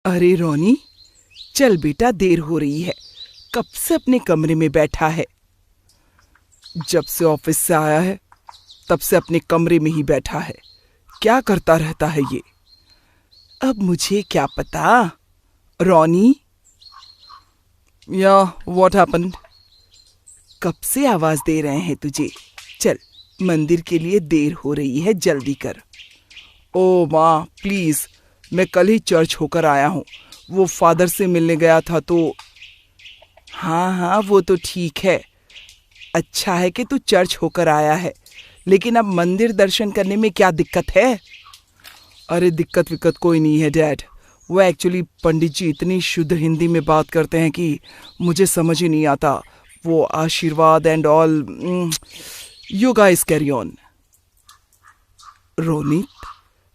अरे रोनी, चल बेटा, देर हो रही है। कब से अपने कमरे में बैठा है? जब से ऑफिस से आया है तब से अपने कमरे में ही बैठा है। क्या करता रहता है ये? अब मुझे क्या पता। रोनी, या व्हाट हैपेंड? कब से आवाज दे रहे हैं तुझे? चल, मंदिर के लिए देर हो रही है, जल्दी कर। ओ माँ प्लीज, मैं कल ही चर्च होकर आया हूँ। वो फादर से मिलने गया था तो। हाँ हाँ, वो तो ठीक है। अच्छा है कि तू चर्च होकर आया है, लेकिन अब मंदिर दर्शन करने में क्या दिक्कत है? अरे दिक्कत विक्कत कोई नहीं है डैड। वो एक्चुअली पंडित जी इतनी शुद्ध हिंदी में बात करते हैं कि मुझे समझ ही नहीं आता। वो आशीर्वाद and all. You guys carry on. Ronit,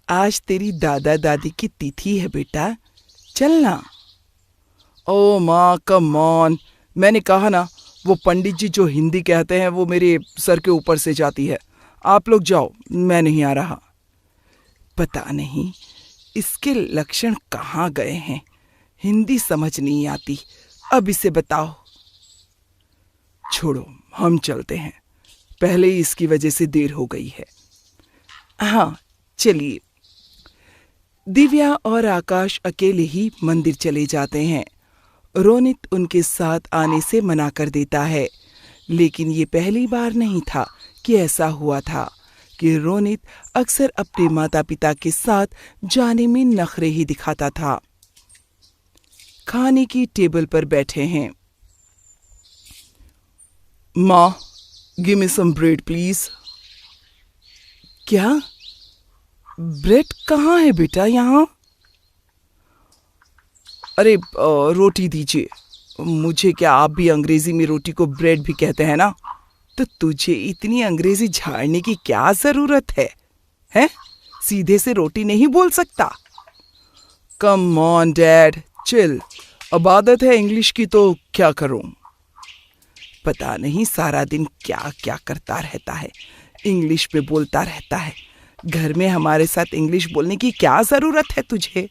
आज तेरी दादा दादी की तिथि है बेटा, चलना। ओ माँ कम ऑन, मैंने कहा ना, वो पंडित जी जो हिंदी कहते हैं वो मेरे सर के ऊपर से जाती है। आप लोग जाओ, मैं नहीं आ रहा। पता नहीं इसके लक्षण कहाँ गए हैं। हिंदी समझ नहीं आती। अब इसे बताओ। छोड़ो, हम चलते हैं। पहले ही इसकी वजह से देर हो गई है। हाँ चलिए। दिव्या और आकाश अकेले ही मंदिर चले जाते हैं। रोनित उनके साथ आने से मना कर देता है, लेकिन ये पहली बार नहीं था कि ऐसा हुआ था कि रोनित अक्सर अपने माता पिता के साथ जाने में नखरे ही दिखाता था। खाने की टेबल पर बैठे हैं। माँ, give me some bread please. क्या? ब्रेड कहाँ है बेटा यहाँ? अरे रोटी दीजिए। मुझे क्या, आप भी अंग्रेजी में रोटी को ब्रेड भी कहते हैं ना? तो तुझे इतनी अंग्रेजी झाड़ने की क्या जरूरत है? हैं? सीधे से रोटी नहीं बोल सकता? Come on dad, chill. अब आदत है इंग्लिश की तो क्या करूं। पता नहीं सारा दिन क्या क्या करता रहता है, इंग्लिश में बोलता रहता है। घर में हमारे साथ इंग्लिश बोलने की क्या जरूरत है तुझे?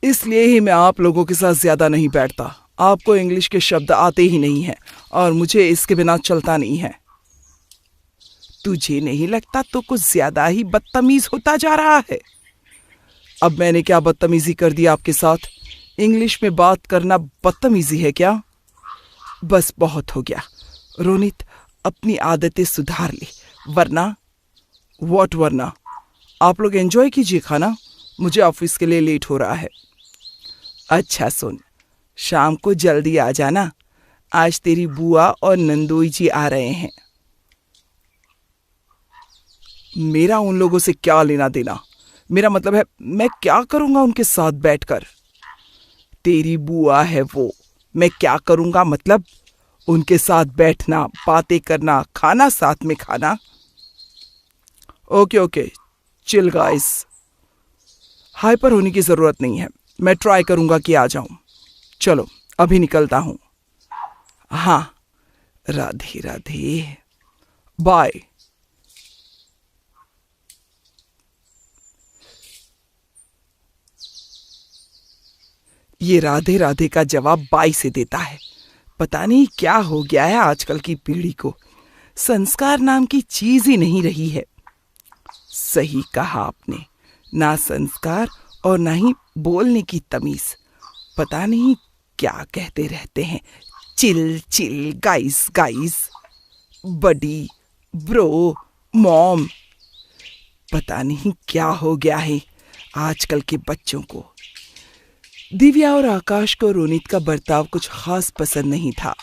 इसलिए ही मैं आप लोगों के साथ ज्यादा नहीं बैठता। आपको इंग्लिश के शब्द आते ही नहीं हैं और मुझे इसके बिना चलता नहीं है। तुझे नहीं लगता तो कुछ ज्यादा ही बदतमीज होता जा रहा है? अब मैंने क्या बदतमीजी कर दी आपके साथ? इंग्लिश में बात करना बदतमीजी है क्या? बस बहुत हो गया रोनित, अपनी आदतें सुधार ले, वरना। व्हाट वरना? आप लोग एंजॉय कीजिए खाना, मुझे ऑफिस के लिए लेट हो रहा है। अच्छा सुन, शाम को जल्दी आ जाना। आज तेरी बुआ और नंदोई जी आ रहे हैं। मेरा उन लोगों से क्या लेना देना? मेरा मतलब है, मैं क्या करूंगा उनके साथ बैठकर? तेरी बुआ है वो, मैं क्या करूंगा मतलब? उनके साथ बैठना, बातें करना, खाना साथ में खाना। Okay okay, chill guys. Hyper होने की जरूरत नहीं है, मैं ट्राई करूंगा कि आ जाऊं। चलो अभी निकलता हूं। हाँ, राधे राधे, बाय। ये राधे राधे का जवाब बाई से देता है। पता नहीं क्या हो गया है आजकल की पीढ़ी को। संस्कार नाम की चीज ही नहीं रही है। सही कहा आपने, ना संस्कार और ना ही बोलने की तमीज। पता नहीं क्या कहते रहते हैं। चिल चिल, गाइस गाइस, बडी, ब्रो, मॉम। पता नहीं क्या हो गया है आजकल के बच्चों को। दिव्या और आकाश को रोनित का बर्ताव कुछ खास पसंद नहीं था।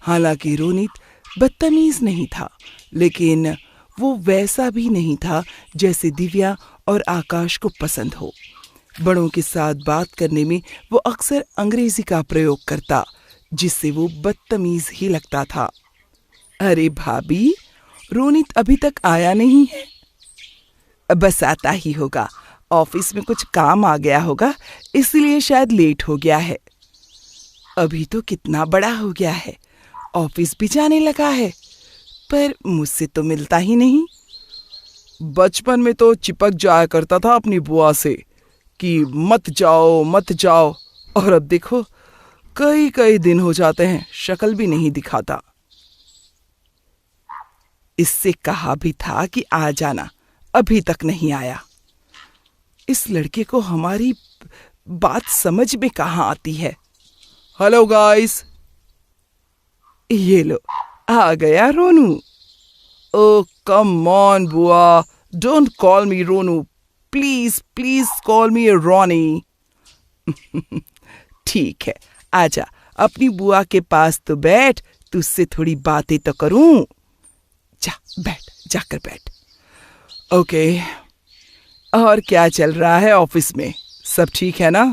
हालांकि रोनित बदतमीज नहीं था, लेकिन वो वैसा भी नहीं था जैसे दिव्या और आकाश को पसंद हो। बड़ों के साथ बात करने में वो अक्सर अंग्रेजी का प्रयोग करता, जिससे वो बदतमीज ही लगता था। अरे भाभी, रोनित अभी तक आया नहीं है? बस आता ही होगा, ऑफिस में कुछ काम आ गया होगा, इसलिए शायद लेट हो गया है। अभी तो कितना बड़ा हो गया है, ऑफिस भी जाने लगा है, पर मुझसे तो मिलता ही नहीं। बचपन में तो चिपक जाया करता था अपनी बुआ से, कि मत जाओ मत जाओ, और अब देखो कई कई दिन हो जाते हैं, शक्ल भी नहीं दिखाता। इससे कहा भी था कि आ जाना, अभी तक नहीं आया। इस लड़के को हमारी बात समझ में कहाँ आती है। हेलो गाइस, ये लो आ गया रोनू। ओ कम ऑन बुआ, don't call me Ronu, please please call me Ronnie. ठीक है, आजा अपनी बुआ के पास तो बैठ, तुझसे थोड़ी बातें तो करूं। जा बैठ, जाकर बैठ। ओके, और क्या चल रहा है ऑफिस में, सब ठीक है ना?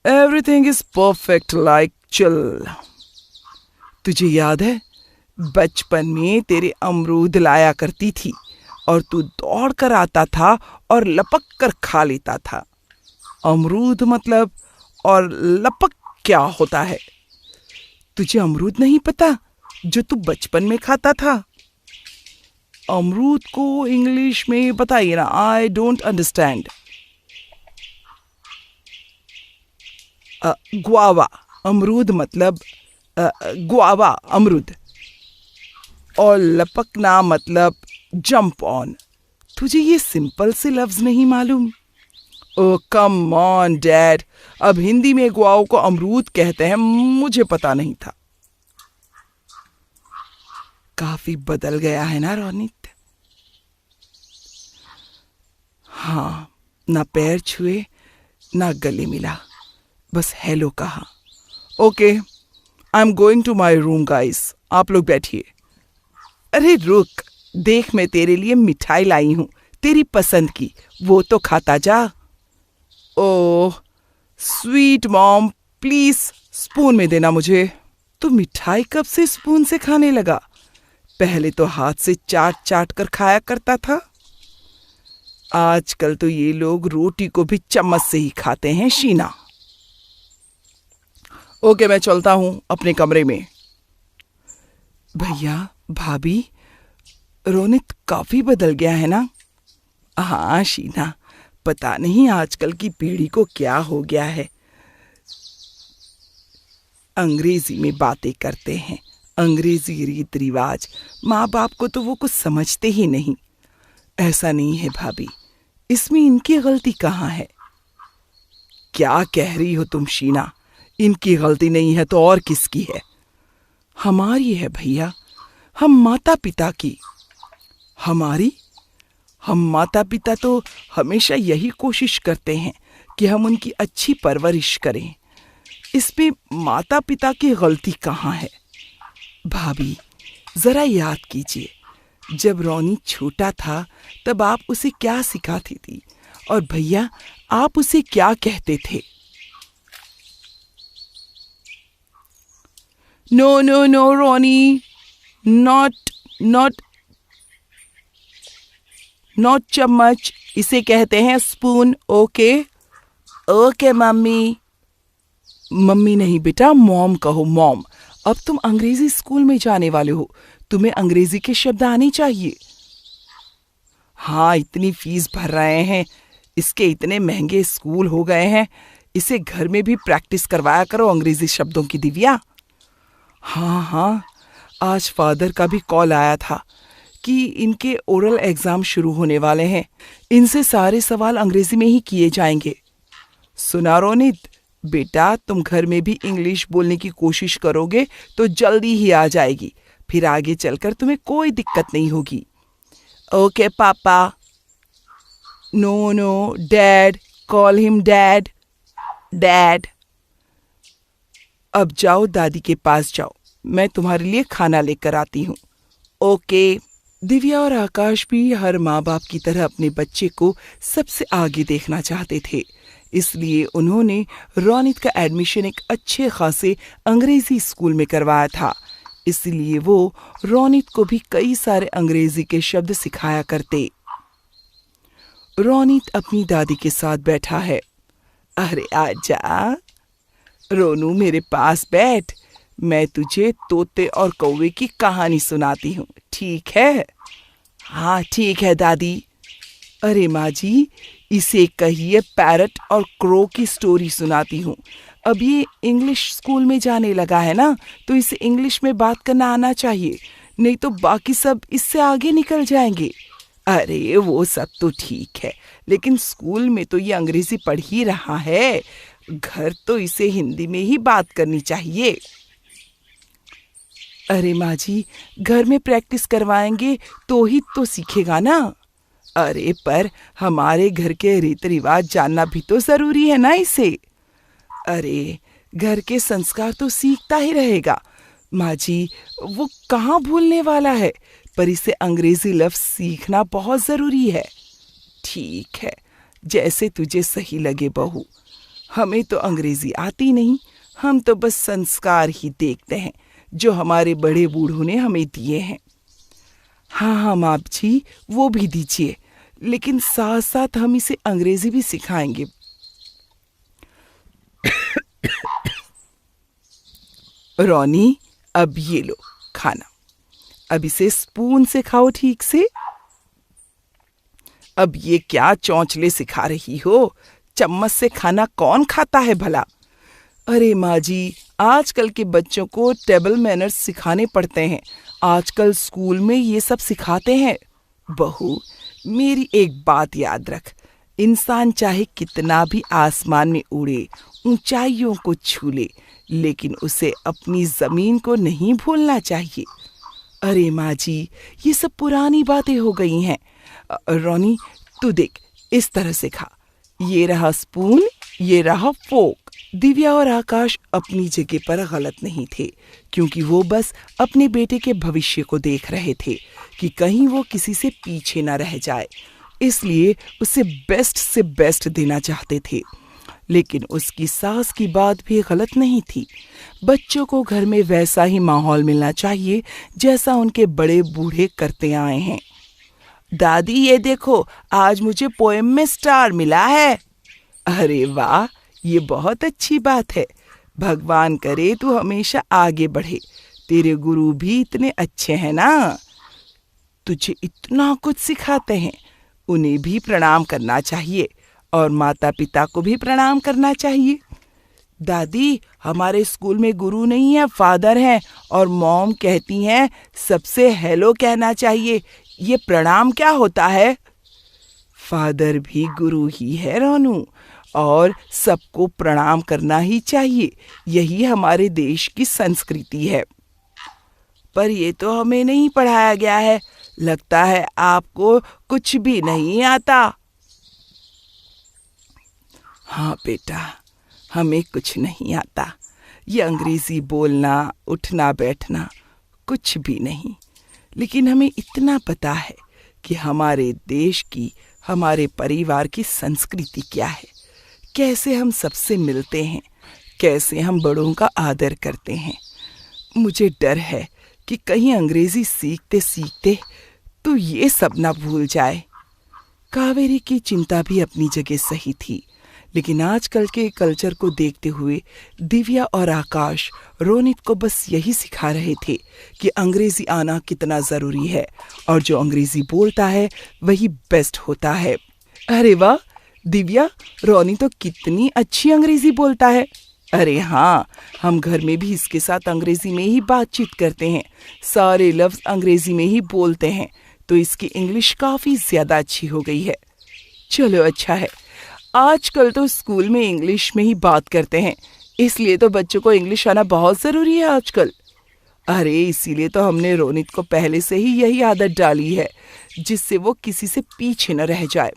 Everything is perfect like chill. तुझे याद है बचपन में तेरे अमरूद लाया करती थी और तू दौड़ कर आता था और लपक कर खा लेता था। अमरूद मतलब और लपक क्या होता है? तुझे अमरूद नहीं पता जो तू बचपन में खाता था? अमरूद को इंग्लिश में बताइए ना, आई डोंट अंडरस्टैंड। ग्वावा, अमरूद मतलब ग्वावा अमरूद, और लपकना मतलब जंप ऑन। तुझे ये सिंपल से लफ्ज नहीं मालूम? ओ कम ऑन डैड, अब हिंदी में ग्वाओ को अमरूद कहते हैं, मुझे पता नहीं था। काफी बदल गया है ना रोनित? हाँ, ना पैर छुए ना गले मिला, बस हेलो कहा। Okay, I am going to my room guys, आप लोग बैठिए। अरे रुक, देख मैं तेरे लिए मिठाई लाई हूं, तेरी पसंद की, वो तो खाता जा। Oh sweet mom, please spoon में देना मुझे। तो मिठाई कब से स्पून से खाने लगा? पहले तो हाथ से चाट चाट कर खाया करता था। आजकल तो ये लोग रोटी को भी चम्मच से ही खाते हैं शीना। ओके, मैं चलता हूं अपने कमरे में। भैया भाभी, रोनित काफी बदल गया है ना? हाँ शीना, पता नहीं आजकल की पीढ़ी को क्या हो गया है। अंग्रेजी में बातें करते हैं, अंग्रेजी रीत रिवाज, माँ बाप को तो वो कुछ समझते ही नहीं। ऐसा नहीं है भाभी, इसमें इनकी गलती कहाँ है? क्या कह रही हो तुम शीना? इनकी गलती नहीं है तो और किसकी है? हमारी है भैया, हम माता पिता की। हमारी? हम माता पिता तो हमेशा यही कोशिश करते हैं कि हम उनकी अच्छी परवरिश करें। इसमें माता पिता की गलती कहाँ है? भाभी जरा याद कीजिए, जब रोनी छोटा था तब आप उसे क्या सिखाती थी, और भैया आप उसे क्या कहते थे? No no no Ronnie, not चम्मच, इसे कहते हैं spoon. Okay okay mummy. Mummy नहीं बेटा, मॉम कहो, मॉम। अब तुम अंग्रेजी स्कूल में जाने वाले हो, तुम्हें अंग्रेजी के शब्द आने चाहिए। हाँ, इतनी फीस भर रहे हैं, इसके इतने महंगे स्कूल हो गए हैं, इसे घर में भी प्रैक्टिस करवाया करो अंग्रेजी शब्दों की दिव्या। हाँ, आज फादर का भी कॉल आया था कि इनके ओरल एग्जाम शुरू होने वाले हैं, इनसे सारे सवाल अंग्रेजी में ही किए जाएंगे। सुना रोनित, बेटा तुम घर में भी इंग्लिश बोलने की कोशिश करोगे तो जल्दी ही आ जाएगी, फिर आगे चलकर तुम्हें कोई दिक्कत नहीं होगी। Okay papa. No dad, call him dad. Dad. अब जाओ दादी के पास जाओ, मैं तुम्हारे लिए खाना लेकर आती हूँ। ओके। दिव्या और आकाश भी हर माँ बाप की तरह अपने बच्चे को सबसे आगे देखना चाहते थे, इसलिए उन्होंने रोनित का एडमिशन एक अच्छे खासे अंग्रेजी स्कूल में करवाया था। इसलिए वो रोनित को भी कई सारे अंग्रेजी के शब्द सिखाया करते। रोनित अपनी दादी के साथ बैठा है। अरे आजा रोनू, मेरे पास बैठ, मैं तुझे तोते और कौवे की कहानी सुनाती हूँ, ठीक है? हाँ ठीक है दादी। अरे माँ जी, इसे कहिए पैरट और क्रो की स्टोरी सुनाती हूँ। अब ये इंग्लिश स्कूल में जाने लगा है ना, तो इसे इंग्लिश में बात करना आना चाहिए, नहीं तो बाकी सब इससे आगे निकल जाएंगे। अरे वो सब तो ठीक है, लेकिन स्कूल में तो ये अंग्रेजी पढ़ ही रहा है, घर तो इसे हिंदी में ही बात करनी चाहिए। अरे माँ जी, घर में प्रैक्टिस करवाएंगे तो ही तो सीखेगा ना। अरे पर हमारे घर के रीति रिवाज जानना भी तो जरूरी है ना इसे। अरे घर के संस्कार तो सीखता ही रहेगा माँ जी, वो कहाँ भूलने वाला है, पर इसे अंग्रेजी लफ्ज सीखना बहुत जरूरी है। ठीक है, जैसे तुझे सही लगे बहू। हमें तो अंग्रेजी आती नहीं, हम तो बस संस्कार ही देखते हैं जो हमारे बड़े बूढ़ों ने हमें दिए हैं। हाँ हाँ माँ जी, वो भी दीजिए, लेकिन साथ साथ हम इसे अंग्रेजी भी सिखाएंगे। रोनी, अब ये लो खाना, अब इसे स्पून से खाओ ठीक से। अब ये क्या चौंचले सिखा रही हो, चम्मच से खाना कौन खाता है भला। अरे माँ जी, आजकल के बच्चों को टेबल मैनर्स सिखाने पड़ते हैं, आजकल स्कूल में ये सब सिखाते हैं। बहू, मेरी एक बात याद रख, इंसान चाहे कितना भी आसमान में उड़े, ऊंचाइयों को छू ले, लेकिन उसे अपनी जमीन को नहीं भूलना चाहिए। अरे माँ जी, ये सब पुरानी बातें हो गई हैं। रोनी, तू देख, इस तरह से खा, ये रहा स्पून, ये रहा फोक। दिव्या और आकाश अपनी जगह पर गलत नहीं थे, क्योंकि वो बस अपने बेटे के भविष्य को देख रहे थे कि कहीं वो किसी से पीछे न रह जाए, इसलिए उसे बेस्ट से बेस्ट देना चाहते थे। लेकिन उसकी सास की बात भी गलत नहीं थी। बच्चों को घर में वैसा ही माहौल मिलना चाहिए जैसा उनके बड़े बूढ़े करते आए हैं। दादी, ये देखो, आज मुझे पोएम में स्टार मिला है। अरे वाह, ये बहुत अच्छी बात है। भगवान करे तू हमेशा आगे बढ़े, तेरे गुरु भी इतने अच्छे हैं ना, तुझे इतना कुछ सिखाते हैं। उन्हें भी प्रणाम करना चाहिए और माता पिता को भी प्रणाम करना चाहिए। दादी, हमारे स्कूल में गुरु नहीं है, फादर हैं, और मॉम कहती हैं सबसे हेलो कहना चाहिए। ये प्रणाम क्या होता है? फादर भी गुरु ही है रोनू, और सबको प्रणाम करना ही चाहिए, यही हमारे देश की संस्कृति है। पर ये तो हमें नहीं पढ़ाया गया है, लगता है आपको कुछ भी नहीं आता। हाँ बेटा, हमें कुछ नहीं आता, ये अंग्रेजी बोलना, उठना बैठना कुछ भी नहीं, लेकिन हमें इतना पता है कि हमारे देश की, हमारे परिवार की संस्कृति क्या है, कैसे हम सबसे मिलते हैं, कैसे हम बड़ों का आदर करते हैं। मुझे डर है कि कहीं अंग्रेजी सीखते सीखते तो ये सब ना भूल जाए। कावेरी की चिंता भी अपनी जगह सही थी, लेकिन आजकल के कल्चर को देखते हुए दिव्या और आकाश रोनित को बस यही सिखा रहे थे कि अंग्रेजी आना कितना ज़रूरी है, और जो अंग्रेजी बोलता है वही बेस्ट होता है। अरे वाह दिव्या, रोनी तो कितनी अच्छी अंग्रेजी बोलता है। अरे हाँ, हम घर में भी इसके साथ अंग्रेजी में ही बातचीत करते हैं, सारे लफ्ज़ अंग्रेजी में ही बोलते हैं, तो इसकी इंग्लिश काफ़ी ज़्यादा अच्छी हो गई है। चलो अच्छा है, आजकल तो स्कूल में इंग्लिश में ही बात करते हैं, इसलिए तो बच्चों को इंग्लिश आना बहुत ज़रूरी है आजकल। अरे इसीलिए तो हमने रोनित को पहले से ही यही आदत डाली है, जिससे वो किसी से पीछे न रह जाए।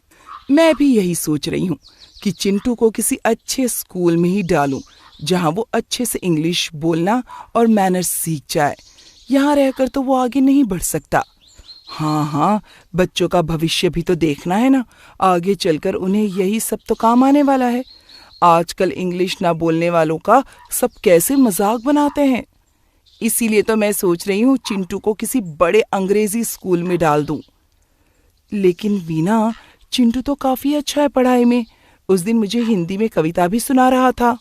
मैं भी यही सोच रही हूँ कि चिंटू को किसी अच्छे स्कूल में ही डालूं, जहाँ वो अच्छे से इंग्लिश बोलना और मैनर्स सीख जाए। यहाँ रहकर तो वो आगे नहीं बढ़ सकता। हाँ हाँ, बच्चों का भविष्य भी तो देखना है ना, आगे चलकर उन्हें यही सब तो काम आने वाला है। आजकल इंग्लिश ना बोलने वालों का सब कैसे मजाक बनाते हैं। इसीलिए तो मैं सोच रही हूँ चिंटू को किसी बड़े अंग्रेजी स्कूल में डाल दूँ। लेकिन वीना, चिंटू तो काफ़ी अच्छा है पढ़ाई में, उस दिन मुझे हिंदी में कविता भी सुना रहा था।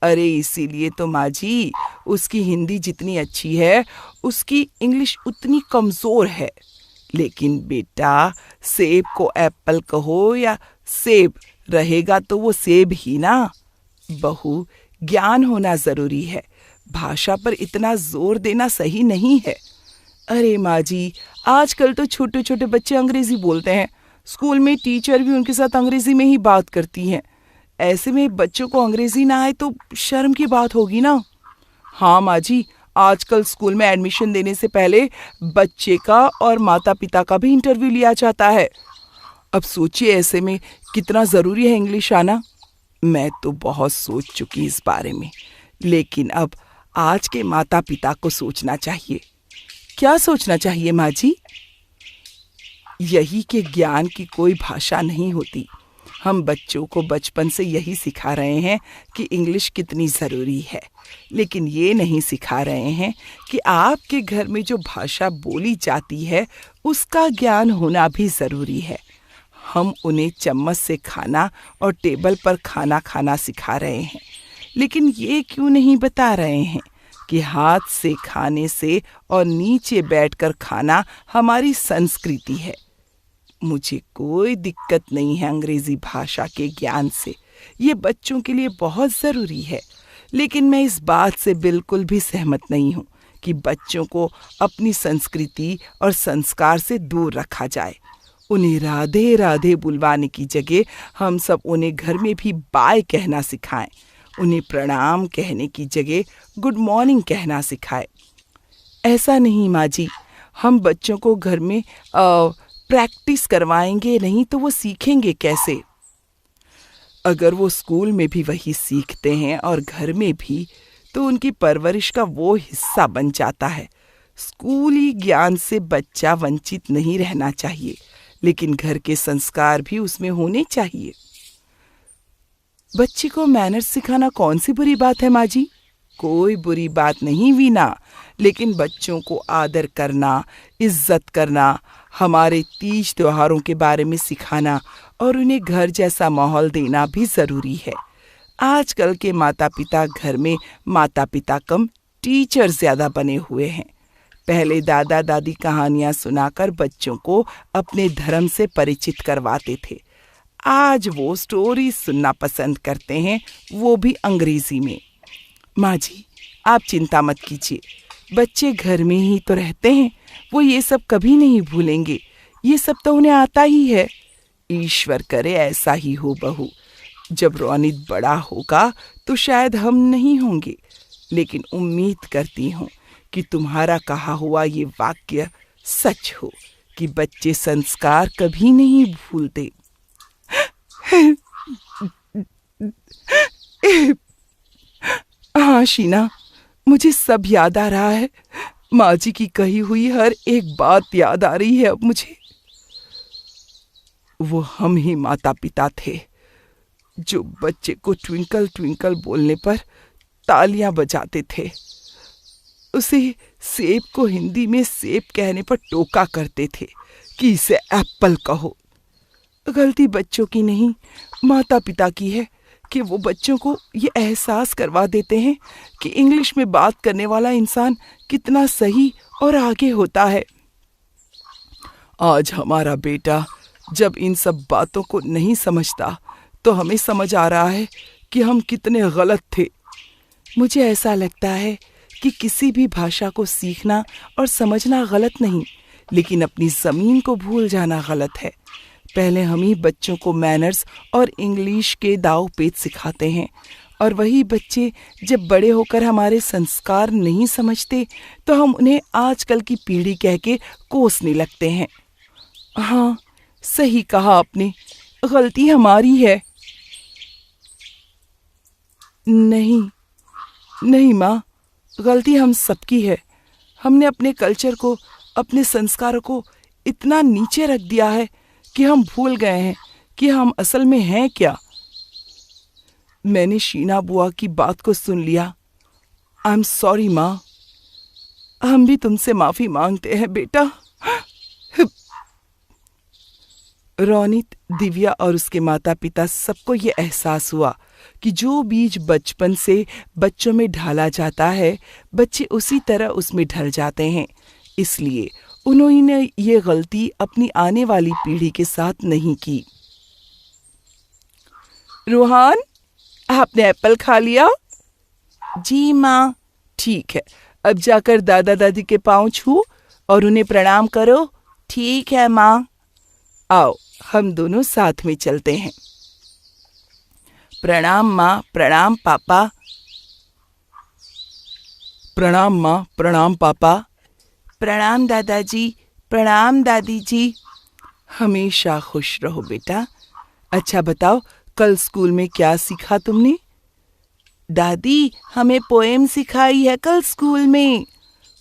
अरे इसीलिए तो माँ जी, उसकी हिंदी जितनी अच्छी है उसकी इंग्लिश उतनी कमज़ोर है। लेकिन बेटा, सेब को एप्पल कहो या सेब, रहेगा तो वो सेब ही ना। बहू, ज्ञान होना जरूरी है, भाषा पर इतना जोर देना सही नहीं है। अरे माँ जी, आजकल तो छोटे छोटे बच्चे अंग्रेजी बोलते हैं। स्कूल में टीचर भी उनके साथ अंग्रेजी में ही बात करती हैं। ऐसे में बच्चों को अंग्रेजी ना आए तो शर्म की बात होगी ना। हाँ माँ जी, आजकल स्कूल में एडमिशन देने से पहले बच्चे का और माता पिता का भी इंटरव्यू लिया जाता है। अब सोचिए ऐसे में कितना ज़रूरी है इंग्लिश आना। मैं तो बहुत सोच चुकी इस बारे में, लेकिन अब आज के माता पिता को सोचना चाहिए। क्या सोचना चाहिए माँ जी? यही कि ज्ञान की कोई भाषा नहीं होती। हम बच्चों को बचपन से यही सिखा रहे हैं कि इंग्लिश कितनी ज़रूरी है, लेकिन ये नहीं सिखा रहे हैं कि आपके घर में जो भाषा बोली जाती है उसका ज्ञान होना भी ज़रूरी है। हम उन्हें चम्मच से खाना और टेबल पर खाना खाना सिखा रहे हैं, लेकिन ये क्यों नहीं बता रहे हैं कि हाथ से खाने से और नीचे बैठकर खाना हमारी संस्कृति है। मुझे कोई दिक्कत नहीं है अंग्रेजी भाषा के ज्ञान से, ये बच्चों के लिए बहुत ज़रूरी है, लेकिन मैं इस बात से बिल्कुल भी सहमत नहीं हूँ कि बच्चों को अपनी संस्कृति और संस्कार से दूर रखा जाए। उन्हें राधे राधे बुलवाने की जगह हम सब उन्हें घर में भी बाय कहना सिखाएं। उन्हें प्रणाम कहने की जगह गुड मॉर्निंग कहना सिखाएं। ऐसा नहीं माँ जी, हम बच्चों को घर में प्रैक्टिस करवाएंगे नहीं तो वो सीखेंगे कैसे? अगर वो स्कूल में भी वही सीखते हैं और घर में भी, तो उनकी परवरिश का वो हिस्सा बन जाता है। स्कूली ज्ञान से बच्चा वंचित नहीं रहना चाहिए, लेकिन घर के संस्कार भी उसमें होने चाहिए। बच्चे को मैनर्स सिखाना कौन सी बुरी बात है माँ जी? कोई बुरी बात नहीं वीना, लेकिन बच्चों को आदर करना, इज्जत करना, हमारे तीज त्योहारों के बारे में सिखाना और उन्हें घर जैसा माहौल देना भी ज़रूरी है। आजकल के माता पिता घर में माता पिता कम टीचर ज़्यादा बने हुए हैं। पहले दादा दादी कहानियाँ सुनाकर बच्चों को अपने धर्म से परिचित करवाते थे। आज वो स्टोरी सुनना पसंद करते हैं, वो भी अंग्रेजी में। माँ जी, आप चिंता मत कीजिए, बच्चे घर में ही तो रहते हैं, वो ये सब कभी नहीं भूलेंगे। ये सब तो उन्हें आता ही है। ईश्वर करे ऐसा ही हो बहू। जब रोनित बड़ा होगा तो शायद हम नहीं होंगे, लेकिन उम्मीद करती हूँ कि तुम्हारा कहा हुआ ये वाक्य सच हो कि बच्चे संस्कार कभी नहीं भूलते। हाँ शीना, मुझे सब याद आ रहा है। माँ जी की कही हुई हर एक बात याद आ रही है अब मुझे। वो हम ही माता पिता थे जो बच्चे को ट्विंकल ट्विंकल बोलने पर तालियां बजाते थे, उसे सेब को हिंदी में सेब कहने पर टोका करते थे कि इसे एप्पल कहो। गलती बच्चों की नहीं, माता पिता की है कि वो बच्चों को ये एहसास करवा देते हैं कि इंग्लिश में बात करने वाला इंसान कितना सही और आगे होता है। आज हमारा बेटा जब इन सब बातों को नहीं समझता तो हमें समझ आ रहा है कि हम कितने गलत थे। मुझे ऐसा लगता है कि किसी भी भाषा को सीखना और समझना गलत नहीं, लेकिन अपनी ज़मीन को भूल जाना गलत है। पहले हम ही बच्चों को मैनर्स और इंग्लिश के दाव पेच सिखाते हैं, और वही बच्चे जब बड़े होकर हमारे संस्कार नहीं समझते तो हम उन्हें आजकल की पीढ़ी कह के कोसने लगते हैं। हाँ, सही कहा आपने, गलती हमारी है। नहीं नहीं माँ, गलती हम सबकी है। हमने अपने कल्चर को, अपने संस्कारों को इतना नीचे रख दिया है कि हम भूल गए हैं कि हम असल में हैं क्या। मैंने शीना बुआ की बात को सुन लिया। आई एम सॉरी माँ, हम भी तुमसे माफ़ी मांगते हैं बेटा। रोनित, दिव्या और उसके माता पिता सबको ये एहसास हुआ कि जो बीज बचपन से बच्चों में ढाला जाता है, बच्चे उसी तरह उसमें ढल जाते हैं। इसलिए उन्होंने ये गलती अपनी आने वाली पीढ़ी के साथ नहीं की। रोहन, आपने एप्पल खा लिया? जी माँ। ठीक है, अब जाकर दादा दादी के पांव छू और उन्हें प्रणाम करो। ठीक है माँ। आओ, हम दोनों साथ में चलते हैं। प्रणाम माँ, प्रणाम पापा। प्रणाम माँ, प्रणाम पापा। प्रणाम दादाजी, प्रणाम दादी जी। हमेशा खुश रहो बेटा। अच्छा बताओ, कल स्कूल में क्या सीखा तुमने? दादी, हमें पोएम सिखाई है कल स्कूल में।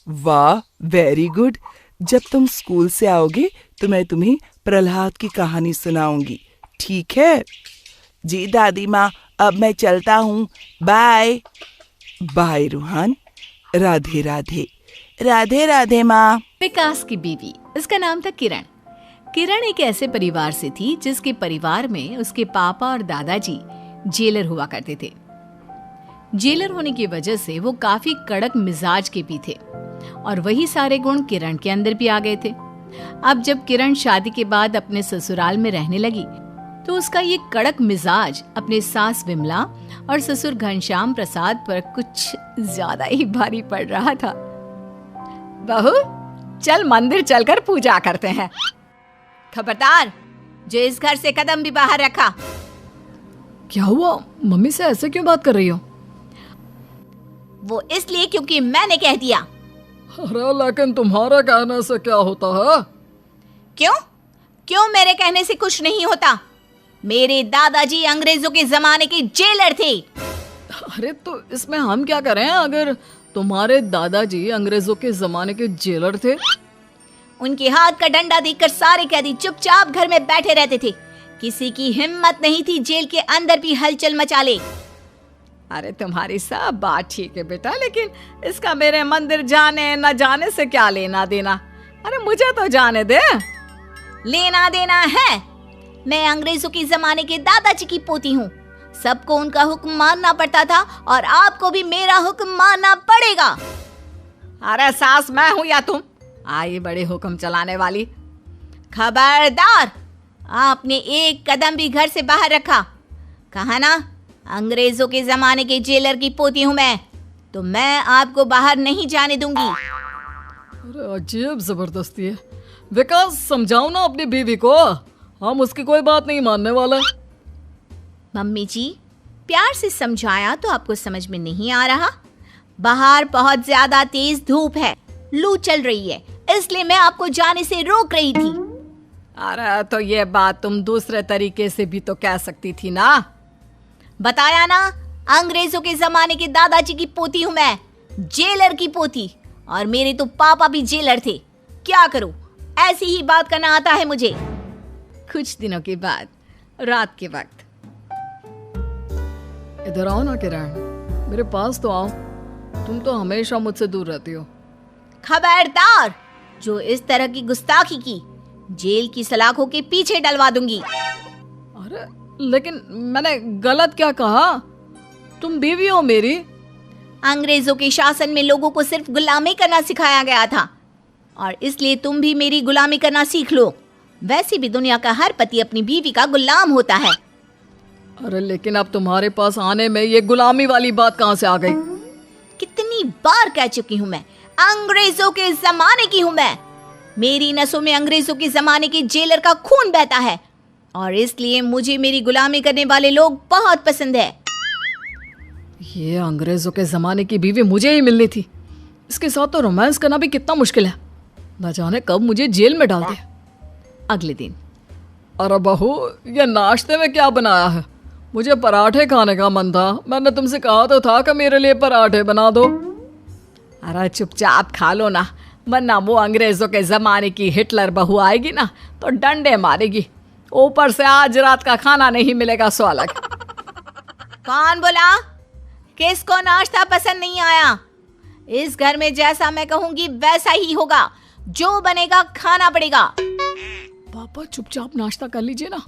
वाह, वेरी गुड। जब तुम स्कूल से आओगे तो मैं तुम्हें प्रहलाद की कहानी सुनाऊंगी, ठीक है? जी दादी माँ, अब मैं चलता हूँ। बाय। बाय रोहन। राधे राधे। राधे राधे माँ। विकास की बीवी, उसका नाम था किरण। किरण एक ऐसे परिवार से थी जिसके परिवार में उसके पापा और दादाजी जेलर हुआ करते थे। जेलर होने की वजह से वो काफी कड़क मिजाज के भी थे और वही सारे गुण किरण के अंदर भी आ गए थे। अब जब किरण शादी के बाद अपने ससुराल में रहने लगी तो उसका ये कड़क मिजाज अपने सास विमला और ससुर घनश्याम प्रसाद पर कुछ ज्यादा ही भारी पड़ रहा था। बहू, चल मंदिर चलकर पूजा करते हैं। खबरदार, जो इस घर से कदम भी बाहर रखा। क्या हुआ? मम्मी से ऐसे क्यों बात कर रही हो? वो इसलिए क्योंकि मैंने कह दिया। अरे लेकिन तुम्हारा कहने से क्या होता है? क्यों? क्यों मेरे कहने से कुछ नहीं होता? मेरे दादाजी अंग्रेजों के जमाने के जेलर थे। अरे तो इसमें हम क्या करें अगर तुम्हारे दादाजी अंग्रेजों के जमाने के जेलर थे? उनके हाथ का डंडा देखकर सारे कैदी चुपचाप घर में बैठे रहते थे। किसी की हिम्मत नहीं थी जेल के अंदर भी हलचल मचा ले। अरे तुम्हारी सब बात ठीक है बेटा, लेकिन इसका मेरे मंदिर जाने न जाने से क्या लेना देना? अरे मुझे तो जाने दे। लेना देना है। मैं अंग्रेजों के जमाने के दादाजी की पोती हूँ। सबको उनका हुक्म मानना पड़ता था और आपको भी मेरा हुक्म मानना पड़ेगा। अरे सास मैं हूँ या तुम? आई बड़े हुक्म चलाने वाली। खबरदार, आपने एक कदम भी घर से बाहर रखा, कहा ना अंग्रेजों के जमाने के जेलर की पोती हूँ मैं, तो मैं आपको बाहर नहीं जाने दूंगी। अरे अजीब जबरदस्ती है। विकास, समझाओ ना अपनी बीवी को, हम उसकी कोई बात नहीं मानने वाला। मम्मी जी, प्यार से समझाया तो आपको समझ में नहीं आ रहा। बाहर बहुत ज्यादा तेज धूप है, लू चल रही है, इसलिए मैं आपको जाने से रोक रही थी। अरे तो ये बात तुम दूसरे तरीके से भी तो कह सकती थी ना। बताया ना, अंग्रेजों के जमाने के दादाजी की पोती हूँ मैं, जेलर की पोती। और मेरे तो पापा भी जेलर थे। क्या करूं, ऐसी ही बात करना आता है मुझे। कुछ दिनों के बाद रात के वक्त, इधर आओ ना किरण, मेरे पास तो आओ। तुम तो हमेशा मुझसे दूर रहती हो। खबरदार, जो इस तरह की गुस्ताखी की जेल की सलाखों के पीछे डलवा दूंगी। अरे लेकिन मैंने गलत क्या कहा? तुम बीवी हो मेरी। अंग्रेजों के शासन में लोगों को सिर्फ गुलामी करना सिखाया गया था और इसलिए तुम भी मेरी गुलामी करना सीख लो। वैसे भी दुनिया का हर पति अपनी बीवी का गुलाम होता है। अरे लेकिन अब तुम्हारे पास आने में ये गुलामी वाली बात कहाँ से आ गई? कितनी बार कह चुकी हूँ मैं, अंग्रेजों के जमाने की हूँ मैं। मेरी नसों में अंग्रेजों के जमाने के जेलर का खून बहता है और इसलिए मुझे मेरी गुलामी करने वाले लोग बहुत पसंद है। ये अंग्रेजों के जमाने की बीवी मुझे ही मिलनी थी। इसके साथ तो रोमांस करना भी कितना मुश्किल है। न जाने कब मुझे जेल में डाल दे। अगले दिन, अरे बहू, ये नाश्ते में क्या बनाया है? मुझे पराठे खाने का मन था। मैंने तुमसे कहा तो था कि मेरे लिए पराठे बना दो। अरे चुपचाप खा लो ना, वरना वो अंग्रेजों के जमाने की हिटलर बहू आएगी ना तो डंडे मारेगी। ऊपर से आज रात का खाना नहीं मिलेगा सो अलग। कौन बोला? किसको नाश्ता पसंद नहीं आया? इस घर में जैसा मैं कहूंगी वैसा ही होगा। जो बनेगा खाना पड़ेगा। पापा चुपचाप नाश्ता कर लीजिए ना।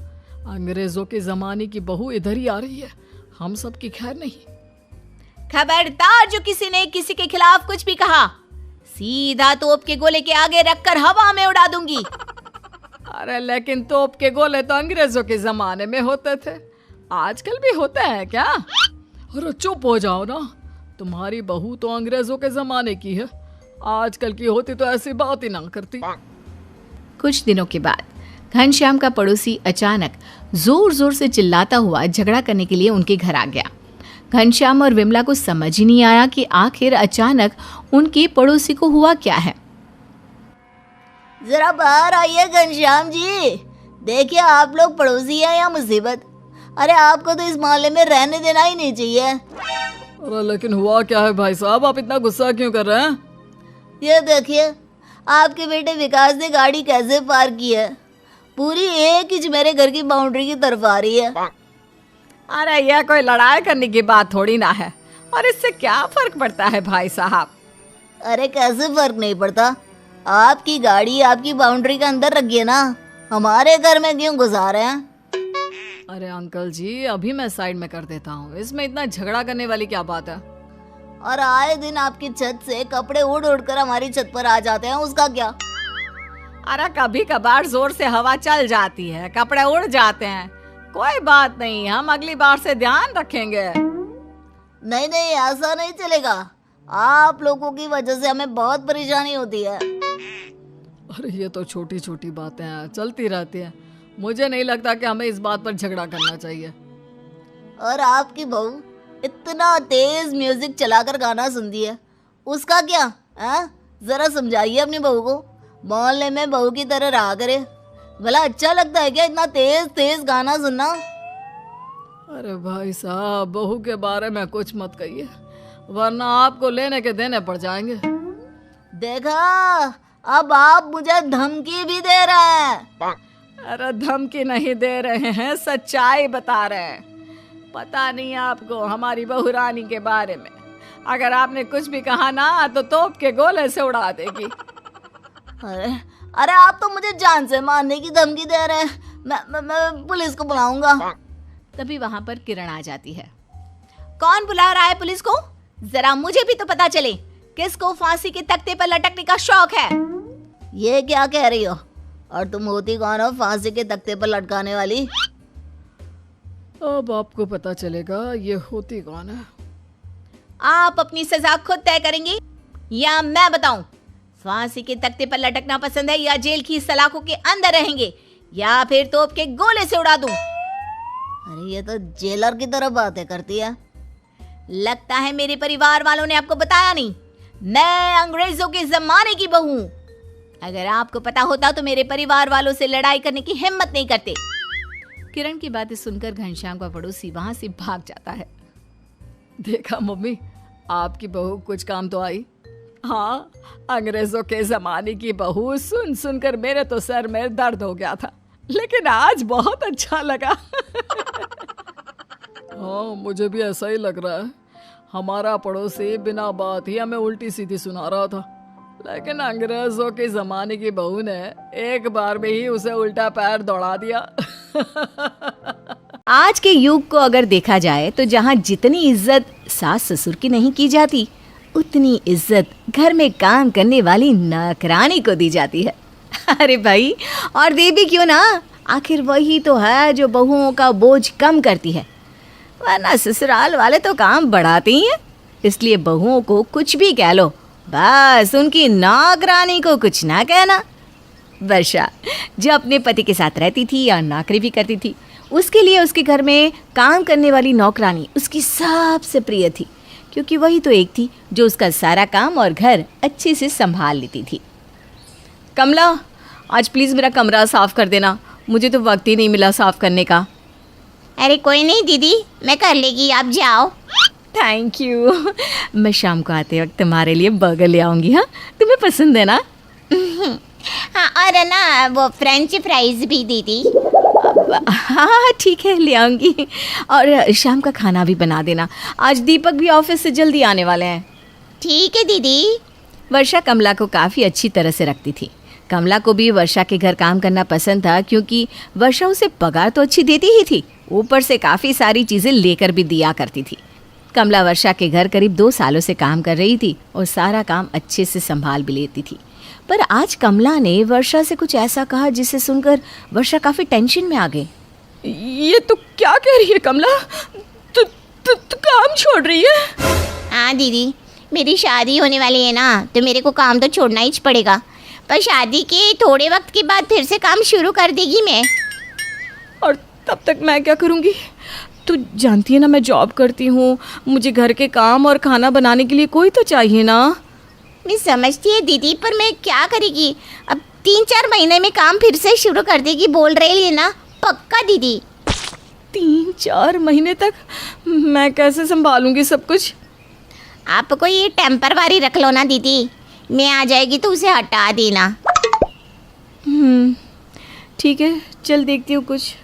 अंग्रेजों के जमाने की बहू इधर ही आ रही है, हम सब की खैर नहीं। खबरदार, जो किसी ने किसी के खिलाफ कुछ भी कहा, सीधा तोप के गोले के आगे रखकर हवा में उड़ा दूंगी। अरे लेकिन तोप के गोले तो अंग्रेजों के जमाने में होते थे, आजकल भी होते हैं क्या? अरे चुप हो जाओ ना, तुम्हारी बहू तो अंग्रेजों के जमाने की है, आजकल की होती तो ऐसी बात ही ना करती। कुछ दिनों के बाद घनश्याम का पड़ोसी अचानक जोर जोर से चिल्लाता हुआ झगड़ा करने के लिए उनके घर आ गया। घनश्याम और विमला को समझ ही नहीं आया कि आखिर अचानक उनके पड़ोसी को हुआ क्या है। जरा बाहर आइए घनश्याम जी, देखिए आप लोग पड़ोसी हैं या मुसीबत। अरे आपको तो इस मोहल्ले में रहने देना ही नहीं चाहिए। अरे लेकिन हुआ क्या है भाई साहब, आप इतना गुस्सा क्यों कर रहे हैं? ये देखिए आपके बेटे विकास ने गाड़ी कैसे पार की है, पूरी एक इंच मेरे घर की बाउंड्री की तरफ आ रही है। अरे यह कोई लड़ाई करने की बात थोड़ी ना है, और इससे क्या फर्क पड़ता है भाई साहब? अरे कैसे फर्क नहीं पड़ता, आपकी गाड़ी आपकी बाउंड्री के अंदर रखी है ना, हमारे घर में क्यों घुसा रहे हैं? अरे अंकल जी अभी मैं साइड में कर देता हूँ, इसमें इतना झगड़ा करने वाली क्या बात है? और आए दिन आपकी छत से कपड़े उड़ उड़ कर हमारी छत पर आ जाते हैं, उसका क्या? अरे कभी कभार जोर से हवा चल जाती है, कपड़े उड़ जाते हैं, कोई बात नहीं, हम अगली बार से ध्यान रखेंगे। नहीं नहीं ऐसा नहीं चलेगा, आप लोगों की वजह से हमें बहुत परेशानी होती है। अरे ये तो छोटी छोटी बातें हैं, चलती रहती हैं, मुझे नहीं लगता कि हमें इस बात पर झगड़ा करना चाहिए। और आपकी बहू इतना तेज म्यूजिक चलाकर गाना सुनती है, उसका क्या है? जरा समझाइए अपनी बहू को, मोहल्ले में बहू की तरह रहा करे। भला अच्छा लगता है क्या इतना तेज तेज गाना सुनना? अरे भाई साहब बहू के बारे में कुछ मत कहिए, वरना आपको लेने के देने पड़ जाएंगे। देखा, अब आप मुझे धमकी भी दे रहे हैं। अरे धमकी नहीं दे रहे हैं, सच्चाई बता रहे हैं। पता नहीं आपको हमारी बहू रानी के बारे में, अगर आपने कुछ भी कहा ना तो तोप के गोले से उड़ा देगी। अरे अरे आप तो मुझे जान से मारने की धमकी दे रहे हैं, मैं पुलिस को बुलाऊंगा। तभी वहां पर किरण आ जाती है। कौन बुला रहा है पुलिस को? जरा मुझे भी तो पता चले, किसको फांसी के तख्ते पर लटकने का शौक है? ये क्या कह रही हो? और तुम होती कौन हो फांसी के तख्ते पर लटकाने वाली? अब आपको पता चलेगा ये होती कौन है। आप अपनी सजा खुद तय करेंगे या मैं बताऊं? फांसी के तख्ते पर लटकना पसंद है या जेल की सलाखों के अंदर रहेंगे, या फिर तोप के गोले से उड़ा दूं? अरे ये तो जेलर की तरह बातें करती है। लगता है मेरे परिवार वालों ने आपको बताया नहीं, मैं अंग्रेजों के जमाने की बहू हूं। अगर आपको पता होता तो मेरे परिवार वालों से लड़ाई करने की हिम्मत नहीं करते। किरण की बातें सुनकर घनश्याम का पड़ोसी वहां से भाग जाता है। देखा मम्मी, आपकी बहू कुछ काम तो आई। हाँ, अंग्रेजों के जमाने की बहू सुन सुनकर मेरे तो सर में दर्द हो गया था, लेकिन आज बहुत अच्छा लगा। हाँ मुझे भी ऐसा ही लग रहा है, हमारा पड़ोसी बिना बात ही हमें उल्टी सीधी सुना रहा था, लेकिन अंग्रेजों के जमाने की बहू ने एक बार में ही उसे उल्टा पैर दौड़ा दिया। आज के युग को अगर देखा जाए तो जहाँ जितनी इज्जत सास ससुर की नहीं की जाती, उतनी इज्जत घर में काम करने वाली नौकरानी को दी जाती है। अरे भाई, और दे भी क्यों ना, आखिर वही तो है जो बहुओं का बोझ कम करती है, वरना ससुराल वाले तो काम बढ़ाते ही हैं। इसलिए बहुओं को कुछ भी कह लो, बस उनकी नौकरानी को कुछ ना कहना। वर्षा जो अपने पति के साथ रहती थी या नौकरी भी करती थी, उसके लिए उसके घर में काम करने वाली नौकरानी उसकी सबसे प्रिय थी, क्योंकि वही तो एक थी जो उसका सारा काम और घर अच्छे से संभाल लेती थी। कमला, आज प्लीज़ मेरा कमरा साफ़ कर देना, मुझे तो वक्त ही नहीं मिला साफ़ करने का। अरे कोई नहीं दीदी, मैं कर लेगी, आप जाओ। Thank you. मैं शाम को आते वक्त तुम्हारे लिए बर्गर ले आऊँगी। हाँ, तुम्हें पसंद है ना? हाँ, और ना वो फ्रेंच फ्राइज भी दीदी। हाँ ठीक है, ले आऊँगी। और शाम का खाना भी बना देना, आज दीपक भी ऑफिस से जल्दी आने वाले हैं। ठीक है दीदी। वर्षा कमला को काफ़ी अच्छी तरह से रखती थी। कमला को भी वर्षा के घर काम करना पसंद था, क्योंकि वर्षा उसे पगार तो अच्छी देती ही थी, ऊपर से काफ़ी सारी चीज़ें लेकर भी दिया करती थी। कमला वर्षा के घर करीब 2 सालों से काम कर रही थी और सारा काम अच्छे से संभाल भी लेती थी। पर आज कमला ने वर्षा से कुछ ऐसा कहा जिसे सुनकर वर्षा काफ़ी टेंशन में आ गई। ये तो क्या कह रही है कमला? तू काम छोड़ रही है? हाँ दीदी, मेरी शादी होने वाली है ना, तो मेरे को काम तो छोड़ना ही पड़ेगा। पर शादी के थोड़े वक्त के बाद फिर से काम शुरू कर देगी मैं। और तब तक मैं क्या करूँगी? तू जानती है ना मैं जॉब करती हूँ, मुझे घर के काम और खाना बनाने के लिए कोई तो चाहिए ना। मैं समझती है दीदी, पर मैं क्या करेगी? अब 3-4 महीने में काम फिर से शुरू कर देगी बोल रही है ना, पक्का दीदी? 3-4 महीने तक मैं कैसे संभालूंगी सब कुछ? आपको ये टेम्परवारी रख लो ना दीदी, मैं आ जाएगी तो उसे हटा देना। ठीक है, चल देखती हूँ कुछ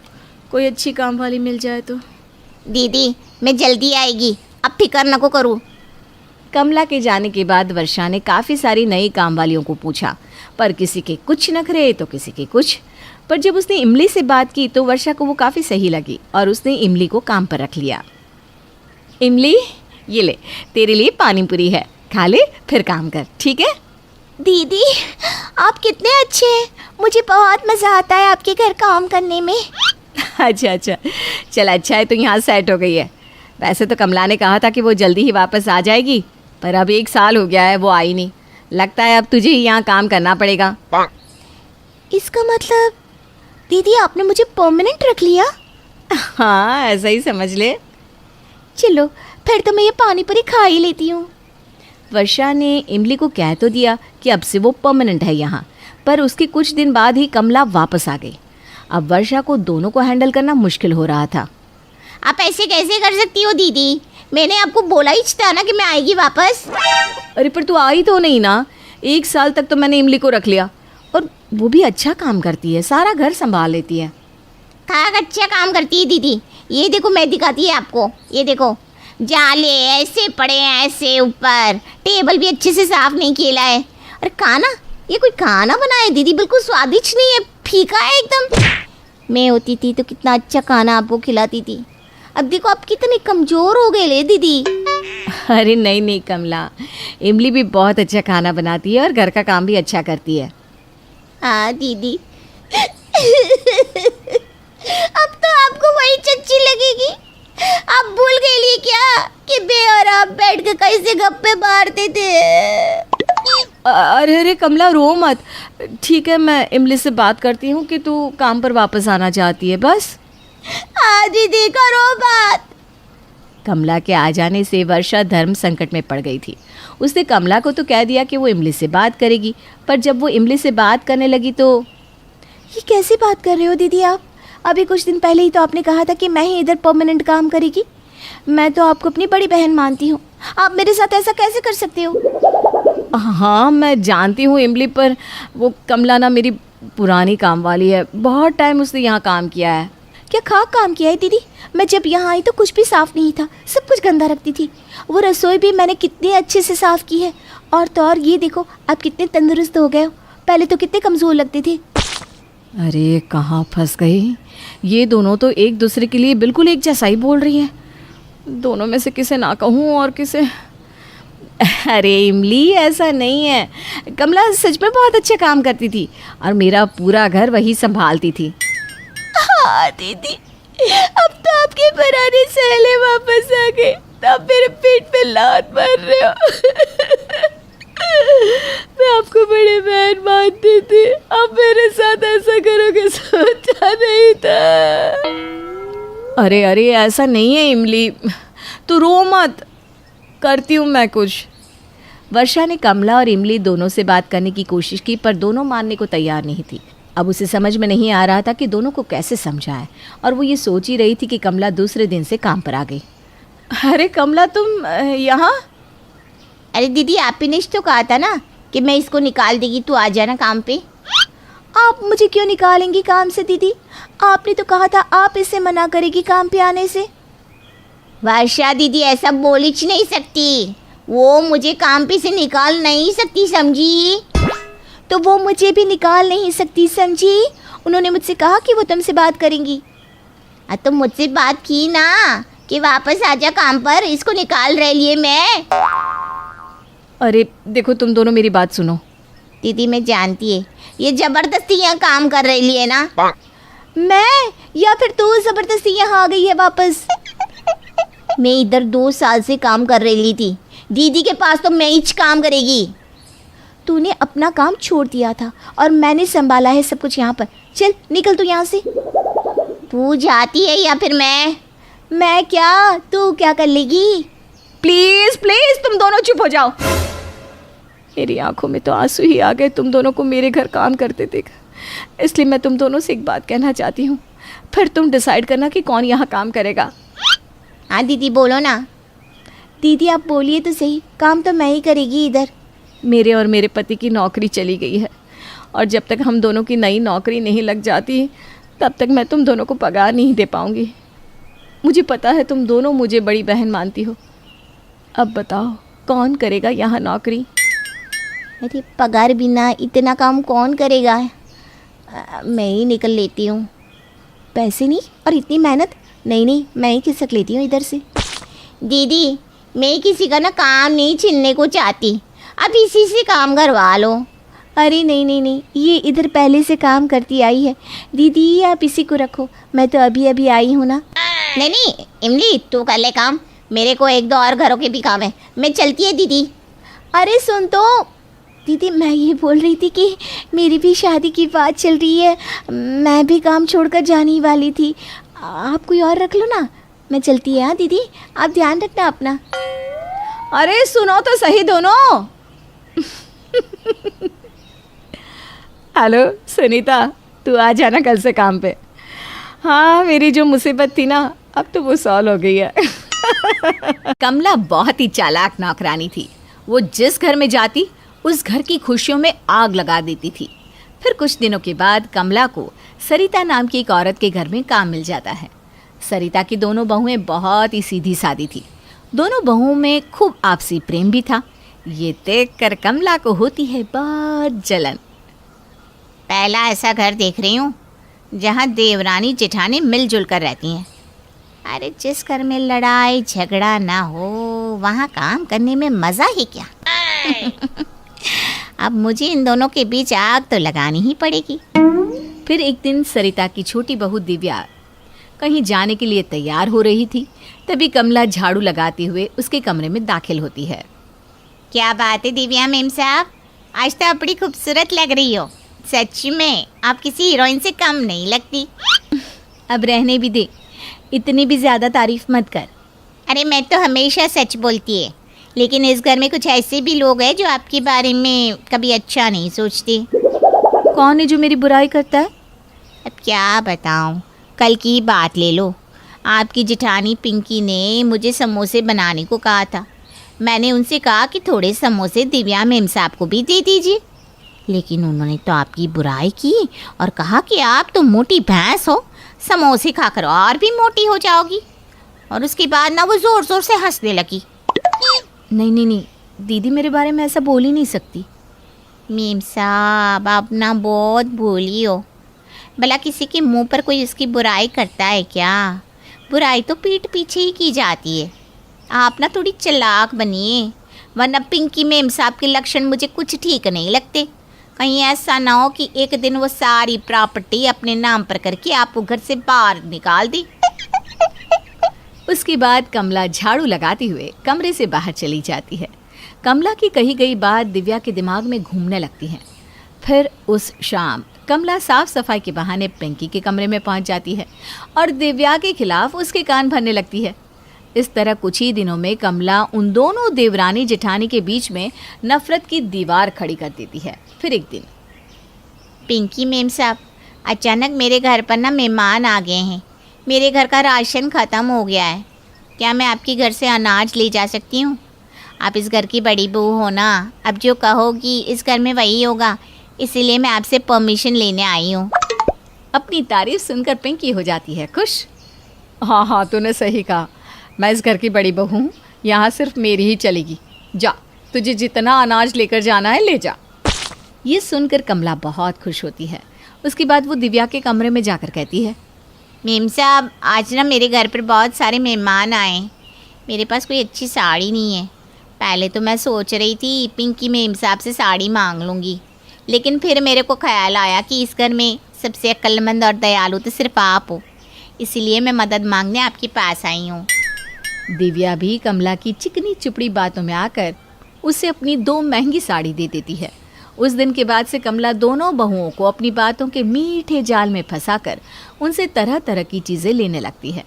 कोई अच्छी काम वाली मिल जाए तो। दीदी मैं जल्दी आएगी, अब फिक्र न को करूँ। कमला के जाने के बाद वर्षा ने काफ़ी सारी नई काम वालियों को पूछा, पर किसी के कुछ नखरे तो किसी के कुछ। पर जब उसने इमली से बात की तो वर्षा को वो काफ़ी सही लगी और उसने इमली को काम पर रख लिया। इमली, ये ले, तेरे लिए पानी पूरी है, खा ले फिर काम कर, ठीक है? दीदी आप कितने अच्छे हैं, मुझे बहुत मज़ा आता है आपके घर काम करने में। अच्छा, चल अच्छा है तो यहाँ सेट हो गई है। वैसे तो कमला ने कहा था कि वो जल्दी ही वापस आ जाएगी, पर अब 1 साल हो गया है वो आई नहीं। लगता है अब तुझे ही यहाँ काम करना पड़ेगा। इसका मतलब दीदी आपने मुझे परमानेंट रख लिया? हाँ, ऐसा ही समझ ले। चलो फिर तो मैं ये पानी पूरी खा ही लेती हूँ। वर्षा ने इमली को कह तो दिया कि अब से वो परमानेंट है यहाँ, पर उसके कुछ दिन बाद ही कमला वापस आ गई। अब वर्षा को दोनों को हैंडल करना मुश्किल हो रहा था। आप ऐसे कैसे कर सकती हो दीदी? मैंने आपको बोला ही था ना कि मैं आएगी वापस। अरे पर तू आई तो नहीं ना। 1 साल तक तो मैंने इमली को रख लिया, और वो भी अच्छा काम करती है, सारा घर संभाल लेती है। कहाँ अच्छा काम करती है दीदी? ये देखो मैं दिखाती है आपको, ये देखो जाले ऐसे पड़े हैं ऐसे ऊपर, टेबल भी अच्छे से साफ नहीं किया है। अरे खाना, ये कोई खाना बना है दीदी? बिल्कुल स्वादिष्ट नहीं है, फीका है एकदम। मैं होती थी तो कितना अच्छा खाना आपको खिलाती थी। अब देखो आप कितने कमज़ोर हो गए ले दीदी। अरे नहीं कमला, इमली भी बहुत अच्छा खाना बनाती है और घर का काम भी अच्छा करती है। हाँ दीदी अब तो आपको वही चच्ची लगेगी। आप भूल गए लिए क्या कि मैं और आप बैठ के कैसे गप्पे मारते थे? अरे कमला रो मत, ठीक है मैं इमली से बात करती हूँ कि तू काम पर वापस आना चाहती है बस। हाँ दीदी करो बात। कमला के आ जाने से वर्षा धर्म संकट में पड़ गई थी। उसने कमला को तो कह दिया कि वो इमली से बात करेगी, पर जब वो इमली से बात करने लगी तो ये कैसी बात कर रहे हो दीदी आप? अभी कुछ दिन पहले ही तो आपने कहा था कि मैं ही इधर परमानेंट काम करेगी। मैं तो आपको अपनी बड़ी बहन मानती हूँ, आप मेरे साथ ऐसा कैसे कर सकते हो? हाँ मैं जानती हूँ इमली, पर वो कमला ना मेरी पुरानी काम वाली है, बहुत टाइम उसने यहाँ काम किया है। क्या खाक काम किया है दीदी? मैं जब यहाँ आई तो कुछ भी साफ़ नहीं था, सब कुछ गंदा रखती थी। वो रसोई भी मैंने कितने अच्छे से साफ़ की है। और तो और ये देखो आप कितने तंदुरुस्त हो गए हो, पहले तो कितने कमज़ोर लगते थे। अरे कहाँ फंस गई, ये दोनों तो एक दूसरे के लिए बिल्कुल एक जैसा ही बोल रही हैं। दोनों में से किसे ना कहूँ और किसे। अरे इमली ऐसा नहीं है, कमला सच में बहुत अच्छा काम करती थी और मेरा पूरा घर वही संभालती थी। हाँ दीदी, अब तो आपके पुराने सहेले वापस आ गए, तब मेरे पेट पे लात मार रहे हो। मैं आपको बड़े बहन मानती थी, अब मेरे साथ ऐसा करोगे सोचा नहीं था। अरे ऐसा नहीं है इमली, तू रो मत, करती हूँ मैं कुछ। वर्षा ने कमला और इमली दोनों से बात करने की कोशिश की, पर दोनों मानने को तैयार नहीं थी। अब उसे समझ में नहीं आ रहा था कि दोनों को कैसे समझाए, और वो ये सोच ही रही थी कि कमला दूसरे दिन से काम पर आ गई। अरे कमला तुम यहाँ? अरे दीदी आपने तो कहा था ना कि मैं इसको निकाल देगी, तू आ जाना काम पे। आप मुझे क्यों निकालेंगी काम से दीदी? आपने तो कहा था आप इसे मना करेगी काम पे आने से। वर्षा दीदी ऐसा बोल ही नहीं सकती, वो मुझे काम पे से निकाल नहीं सकती, समझी? तो वो मुझे भी निकाल नहीं सकती, समझी? उन्होंने मुझसे कहा कि वो तुमसे बात करेंगी। तो मुझसे बात की ना, कि वापस आजा काम पर, इसको निकाल रही लिए मैं। अरे देखो, तुम दोनों मेरी बात सुनो। दीदी मैं जानती है ये जबरदस्ती यहाँ काम कर रही लिए ना। मैं या फिर तू जबरदस्ती यहाँ आ गई है वापस? मैं इधर 2 साल से काम कर रही थी, दीदी के पास तो मैं ही काम करेगी। तूने अपना काम छोड़ दिया था और मैंने संभाला है सब कुछ यहाँ पर। चल निकल तू यहाँ से। तू जाती है या फिर मैं क्या, तू क्या कर लेगी? प्लीज प्लीज तुम दोनों चुप हो जाओ। मेरी आंखों में तो आंसू ही आ गए तुम दोनों को मेरे घर काम करते देख। इसलिए मैं तुम दोनों से एक बात कहना चाहती हूँ, फिर तुम डिसाइड करना कि कौन यहाँ काम करेगा। हाँ दीदी बोलो ना। दीदी आप बोलिए तो सही, काम तो मैं ही करेगी इधर। मेरे और मेरे पति की नौकरी चली गई है और जब तक हम दोनों की नई नौकरी नहीं लग जाती तब तक मैं तुम दोनों को पगार नहीं दे पाऊँगी। मुझे पता है तुम दोनों मुझे बड़ी बहन मानती हो। अब बताओ कौन करेगा यहाँ नौकरी? अरे पगार बिना इतना काम कौन करेगा? मैं ही निकल लेती हूँ। पैसे नहीं और इतनी मेहनत? नहीं मैं ही खिसक लेती हूँ इधर से। दीदी मैं किसी का ना काम नहीं छीनने को चाहती, अब इसी से काम करवा लो। अरे नहीं, ये इधर पहले से काम करती आई है। दीदी आप इसी को रखो, मैं तो अभी आई हूँ ना। नहीं इमली तू कर ले काम, मेरे को 1-2 और घरों के भी काम है, मैं चलती है दीदी। अरे सुन तो दीदी, मैं ये बोल रही थी कि मेरी भी शादी की बात चल रही है, मैं भी काम छोड़कर जाने ही वाली थी। आप कोई और रख लो ना, मैं चलती है। हाँ दीदी आप ध्यान रखना अपना। अरे सुनो तो सही दोनों। हेलो सुनीता, तू आ जाना कल से काम पे। हाँ मेरी जो मुसीबत थी ना अब तो वो सॉल्व हो गई है। कमला बहुत ही चालाक नौकरानी थी। वो जिस घर में जाती उस घर की खुशियों में आग लगा देती थी। फिर कुछ दिनों के बाद कमला को सरिता नाम की एक औरत के घर में काम मिल जाता है। सरिता की दोनों बहुएं बहुत ही सीधी सादी थी। दोनों बहुओं में खूब आपसी प्रेम भी था। ये देखकर कमला को होती है बहुत जलन। पहला ऐसा घर देख रही हूँ जहाँ देवरानी जेठानी मिलजुल कर रहती हैं। अरे जिस घर में लड़ाई झगड़ा ना हो वहाँ काम करने में मज़ा ही क्या। अब मुझे इन दोनों के बीच आग तो लगानी ही पड़ेगी। फिर एक दिन सरिता की छोटी बहू दिव्या कहीं जाने के लिए तैयार हो रही थी। तभी कमला झाड़ू लगाते हुए उसके कमरे में दाखिल होती है। क्या बात है दिव्या मेम साहब, आज तो आप बड़ी खूबसूरत लग रही हो। सच में आप किसी हीरोइन से कम नहीं लगती। अब रहने भी दे, इतनी भी ज़्यादा तारीफ मत कर। अरे मैं तो हमेशा सच बोलती है, लेकिन इस घर में कुछ ऐसे भी लोग हैं जो आपके बारे में कभी अच्छा नहीं सोचते। कौन है जो मेरी बुराई करता है? अब क्या बताऊं, कल की बात ले लो। आपकी जेठानी पिंकी ने मुझे समोसे बनाने को कहा था। मैंने उनसे कहा कि थोड़े समोसे दिव्या मेम साहब को भी दे दीजिए, लेकिन उन्होंने तो आपकी बुराई की और कहा कि आप तो मोटी भैंस हो, समोसे खाकर और भी मोटी हो जाओगी। और उसके बाद ना वो ज़ोर ज़ोर से हंसने लगी। नहीं, दीदी मेरे बारे में ऐसा बोल ही नहीं सकती। मेम साहब आप ना बहुत भोली हो। भला किसी के मुंह पर कोई उसकी बुराई करता है क्या? बुराई तो पीठ पीछे ही की जाती है। आप ना थोड़ी चालाक बनिए, वरना पिंकी मेम साहब के लक्षण मुझे कुछ ठीक नहीं लगते। कहीं ऐसा ना हो कि एक दिन वो सारी प्रॉपर्टी अपने नाम पर करके आपको घर से बाहर निकाल दी। उसके बाद कमला झाड़ू लगाते हुए कमरे से बाहर चली जाती है। कमला की कही गई बात दिव्या के दिमाग में घूमने लगती है। फिर उस शाम कमला साफ सफाई के बहाने पिंकी के कमरे में पहुंच जाती है और दिव्या के खिलाफ उसके कान भरने लगती है। इस तरह कुछ ही दिनों में कमला उन दोनों देवरानी जेठानी के बीच में नफरत की दीवार खड़ी कर देती है। फिर एक दिन, पिंकी मेम साहब अचानक मेरे घर पर ना मेहमान आ गए हैं। मेरे घर का राशन ख़त्म हो गया है। क्या मैं आपके घर से अनाज ले जा सकती हूँ? आप इस घर की बड़ी बहू हो ना, अब जो कहोगी इस घर में वही होगा, इसीलिए मैं आपसे परमिशन लेने आई हूँ। अपनी तारीफ सुनकर पिंकी हो जाती है खुश। हाँ तूने सही कहा, मैं इस घर की बड़ी बहू हूँ, यहाँ सिर्फ मेरी ही चलेगी। जा, तुझे जितना अनाज लेकर जाना है ले जा। ये सुनकर कमला बहुत खुश होती है। उसके बाद वो दिव्या के कमरे में जाकर कहती है, मेम साहब, आज ना मेरे घर पर बहुत सारे मेहमान आए। मेरे पास कोई अच्छी साड़ी नहीं है। पहले तो मैं सोच रही थी पिंकी मेम साहब से साड़ी मांग लूँगी, लेकिन फिर मेरे को ख्याल आया कि इस घर में सबसे अक्लमंद और दयालु तो सिर्फ आप हो, इसीलिए मैं मदद मांगने आपके पास आई हूँ। दिव्या भी कमला की चिकनी चुपड़ी बातों में आकर उसे अपनी 2 महंगी साड़ी दे देती है। उस दिन के बाद से कमला दोनों बहुओं को अपनी बातों के मीठे जाल में फंसाकर उनसे तरह तरह की चीज़ें लेने लगती है।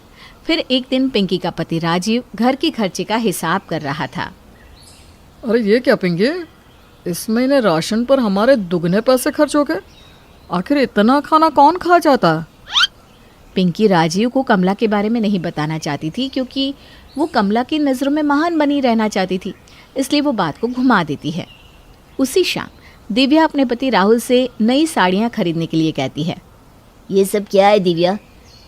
फिर एक दिन पिंकी का पति राजीव घर के खर्चे का हिसाब कर रहा था। अरे ये क्या पिंकी, इस महीने राशन पर हमारे दुगने पैसे खर्च हो गए। आखिर इतना खाना कौन खा जाता है? पिंकी राजीव को कमला के बारे में नहीं बताना चाहती थी, क्योंकि वो कमला की नज़रों में महान बनी रहना चाहती थी, इसलिए वो बात को घुमा देती है। उसी शाम दिव्या अपने पति राहुल से नई साड़ियाँ खरीदने के लिए कहती है। ये सब क्या है दिव्या?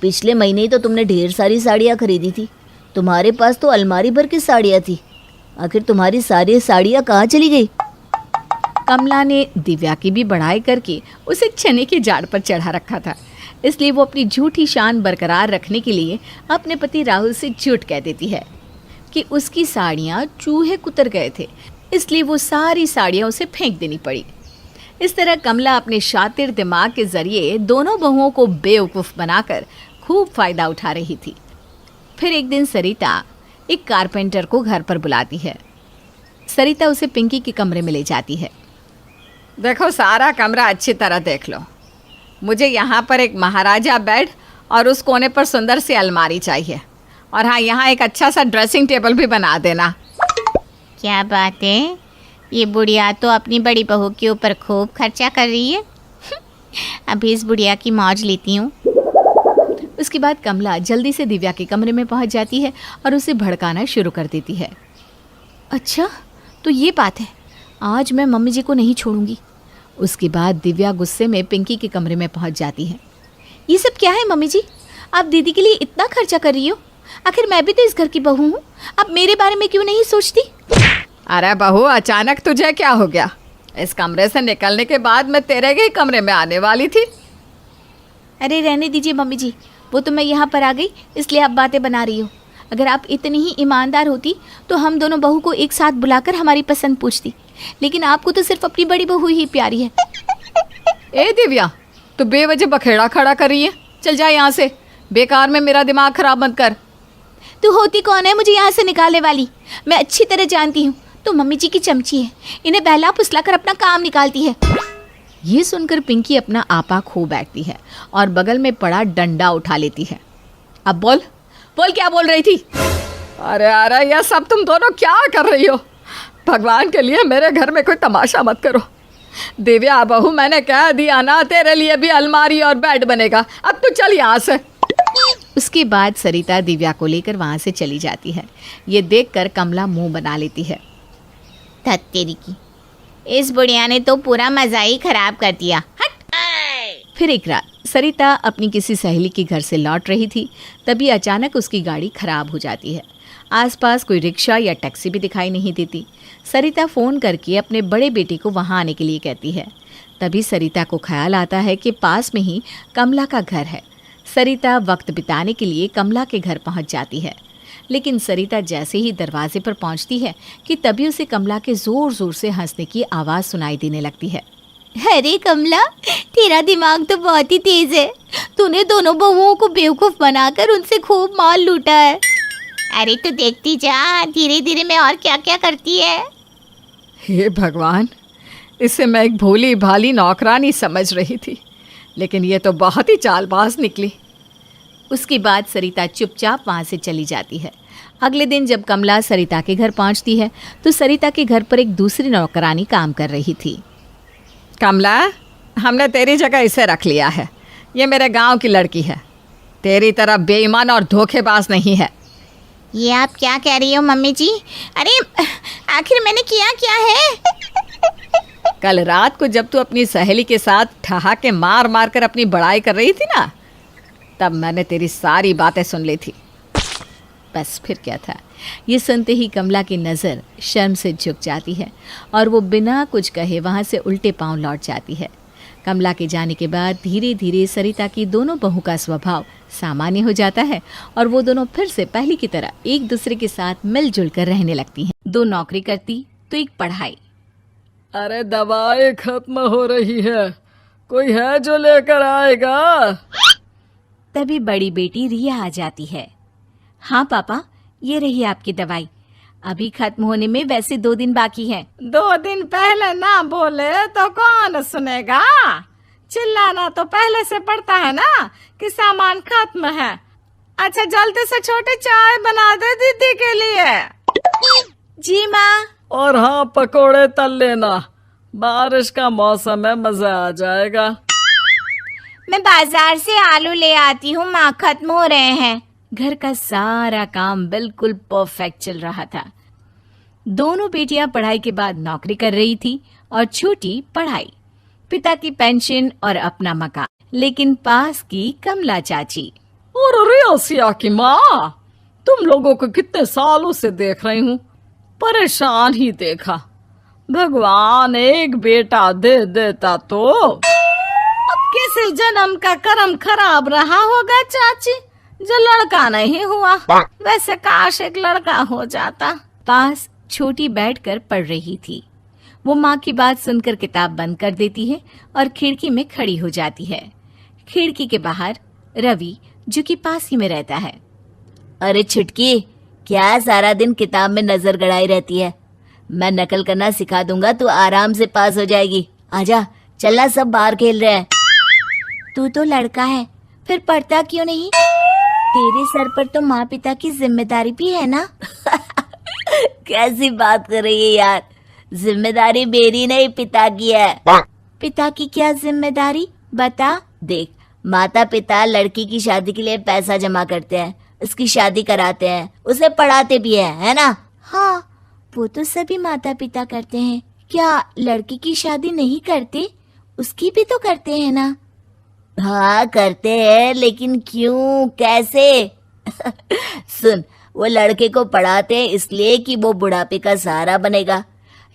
पिछले महीने ही तो तुमने ढेर सारी साड़ियाँ खरीदी थी। तुम्हारे पास तो अलमारी भर की साड़ियाँ थी। आखिर तुम्हारी सारी साड़ियाँ कहाँ चली गई? कमला ने दिव्या की भी बड़ाई करके उसे चने के जाड़ पर चढ़ा रखा था, इसलिए वो अपनी झूठी शान बरकरार रखने के लिए अपने पति राहुल से झूठ कह देती है कि उसकी साड़ियाँ चूहे कुतर गए थे, इसलिए वो सारी साड़ियाँ उसे फेंक देनी पड़ी। इस तरह कमला अपने शातिर दिमाग के जरिए दोनों बहुओं को बेवकूफ़ बनाकर खूब फ़ायदा उठा रही थी। फिर एक दिन सरिता एक कारपेंटर को घर पर बुलाती है। सरिता उसे पिंकी के कमरे में ले जाती है। देखो, सारा कमरा अच्छी तरह देख लो। मुझे यहाँ पर एक महाराजा बेड और उस कोने पर सुंदर सी अलमारी चाहिए, और हाँ, यहाँ एक अच्छा सा ड्रेसिंग टेबल भी बना देना। क्या बात है, ये बुढ़िया तो अपनी बड़ी बहू के ऊपर खूब खर्चा कर रही है। अभी इस बुढ़िया की मौज लेती हूँ। उसके बाद कमला जल्दी से दिव्या के कमरे में पहुँच जाती है और उसे भड़काना शुरू कर देती है। अच्छा, तो ये बात है, आज मैं मम्मी जी को नहीं छोड़ूंगी। उसके बाद दिव्या गुस्से में पिंकी के कमरे में पहुंच जाती है। ये सब क्या है मम्मी जी? आप दीदी के लिए इतना खर्चा कर रही हो? आखिर मैं भी तो इस घर की बहू हूँ, आप मेरे बारे में क्यों नहीं सोचती? अरे बहू, अचानक तुझे क्या हो गया? इस कमरे से निकलने के बाद मैं तेरे ही कमरे में आने वाली थी। अरे रहने दीजिए मम्मी जी, वो तो मैं यहाँ पर आ गई इसलिए आप बातें बना रही हो। अगर आप इतनी ही ईमानदार होती तो हम दोनों बहू को एक साथ बुलाकर हमारी पसंद पूछती, लेकिन आपको तो सिर्फ अपनी बड़ी बहू ही प्यारी है। ए दिव्या, तू बेवजह बखेड़ा खड़ा कर रही है। चल जा यहाँ से, बेकार में मेरा दिमाग खराब मत कर। तू होती कौन है मुझे यहाँ से निकालने वाली? मैं अच्छी तरह जानती हूँ, तो मम्मी जी की चमची है, इन्हें बहला फुसला कर अपना काम निकालती है। ये सुनकर पिंकी अपना आपा खो बैठती है और बगल में पड़ा डंडा उठा लेती है। अब बोल, क्या बोल रही थी? अरे यह सब तुम दोनों क्या कर रही हो? भगवान के लिए मेरे घर में कोई तमाशा मत करो। दिव्या बहू, मैंने कह दिया ना, तेरे लिए भी अलमारी और बेड बनेगा। अब तू चल यहाँ से। उसके बाद सरिता दिव्या को लेकर वहाँ से चली जाती है। ये देखकर कमला मुंह बना लेती है। तेरी की, इस बुढ़िया ने तो पूरा मजा ही खराब कर दिया। हट। फिर एक रात सरिता अपनी किसी सहेली के घर से लौट रही थी, तभी अचानक उसकी गाड़ी खराब हो जाती है। आसपास कोई रिक्शा या टैक्सी भी दिखाई नहीं देती। सरिता फ़ोन करके अपने बड़े बेटे को वहाँ आने के लिए कहती है। तभी सरिता को ख्याल आता है कि पास में ही कमला का घर है। सरिता वक्त बिताने के लिए कमला के घर पहुँच जाती है, लेकिन सरिता जैसे ही दरवाजे पर पहुँचती है कि तभी उसे कमला के ज़ोर ज़ोर से हंसने की आवाज़ सुनाई देने लगती है। अरे कमला, तेरा दिमाग तो बहुत ही तेज है। तूने दोनों बहुओं को बेवकूफ़ बनाकर उनसे खूब माल लूटा है। अरे तू देखती जा, धीरे धीरे मैं और क्या क्या करती है। हे भगवान, इसे मैं एक भोली भाली नौकरानी समझ रही थी, लेकिन ये तो बहुत ही चालबाज निकली। उसके बाद सरिता चुपचाप वहाँ से चली जाती है। अगले दिन जब कमला सरिता के घर पहुँचती है तो सरिता के घर पर एक दूसरी नौकरानी काम कर रही थी। कमला, हमने तेरी जगह इसे रख लिया है। ये मेरे गांव की लड़की है, तेरी तरह बेईमान और धोखेबाज नहीं है। ये आप क्या कह रही हो मम्मी जी? अरे आखिर मैंने किया क्या है? कल रात को जब तू अपनी सहेली के साथ ठहाके मार मार कर अपनी बड़ाई कर रही थी ना, तब मैंने तेरी सारी बातें सुन ली थी। बस फिर क्या था। ये सुनते ही कमला की नज़र शर्म से झुक जाती है और वो बिना कुछ कहे वहाँ से उल्टे पांव लौट जाती है। कमला के जाने के बाद धीरे धीरे सरिता की दोनों बहू का स्वभाव सामान्य हो जाता है और वो दोनों फिर से पहले की तरह एक दूसरे के साथ मिलजुल कर रहने लगती हैं। दो नौकरी करती तो एक पढ़ाई। अरे दवाई खत्म हो रही है, कोई है जो लेकर आएगा? तभी बड़ी बेटी रिया आ जाती है। हाँ पापा, ये रही आपकी दवाई, अभी खत्म होने में वैसे 2 दिन बाकी है। 2 दिन पहले ना बोले तो कौन सुनेगा? चिल्लाना तो पहले से पड़ता है ना कि सामान खत्म है। अच्छा जल्दी से छोटी चाय बना दे दीदी के लिए। जी माँ। और हाँ, पकोड़े तल लेना, बारिश का मौसम है, मजा आ जाएगा। मैं बाजार से आलू ले आती हूँ माँ, खत्म हो रहे हैं। घर का सारा काम बिल्कुल परफेक्ट चल रहा था। दोनों बेटियां पढ़ाई के बाद नौकरी कर रही थी और छोटी पढ़ाई, पिता की पेंशन और अपना मकान। लेकिन पास की कमला चाची। और रियासिया की माँ, तुम लोगों को कितने सालों से देख रही हूँ, परेशान ही देखा। भगवान एक बेटा दे देता तो। अब किसी जन्म का कर्म खराब रहा होगा चाची, जो लड़का नहीं हुआ। वैसे काश एक लड़का हो जाता। पास छोटी बैठकर पढ़ रही थी। वो माँ की बात सुनकर किताब बंद कर देती है और खिड़की में खड़ी हो जाती है। खिड़की के बाहर रवि, जो कि पास ही में रहता है। अरे छुटकी, क्या सारा दिन किताब में नजर गड़ाई रहती है? मैं नकल करना सिखा दूंगा, तू आराम से पास हो जाएगी। आजा, चलना, सब बाहर खेल रहे हैं। तू तो लड़का है, फिर पढ़ता क्यों नहीं? तेरे सर पर तो माँ पिता की जिम्मेदारी भी है ना। कैसी बात कर रही है यार? जिम्मेदारी मेरी नहीं, पिता की है। पिता की क्या जिम्मेदारी, बता। देख, माता पिता लड़की की शादी के लिए पैसा जमा करते हैं, उसकी शादी कराते हैं, उसे पढ़ाते भी है ना? हाँ, वो तो सभी माता पिता करते हैं। क्या लड़की की शादी नहीं करते? उसकी भी तो करते हैं ना। हाँ करते हैं, लेकिन क्यों, कैसे? सुन, वो लड़के को पढ़ाते हैं इसलिए कि वो बुढ़ापे का सहारा बनेगा।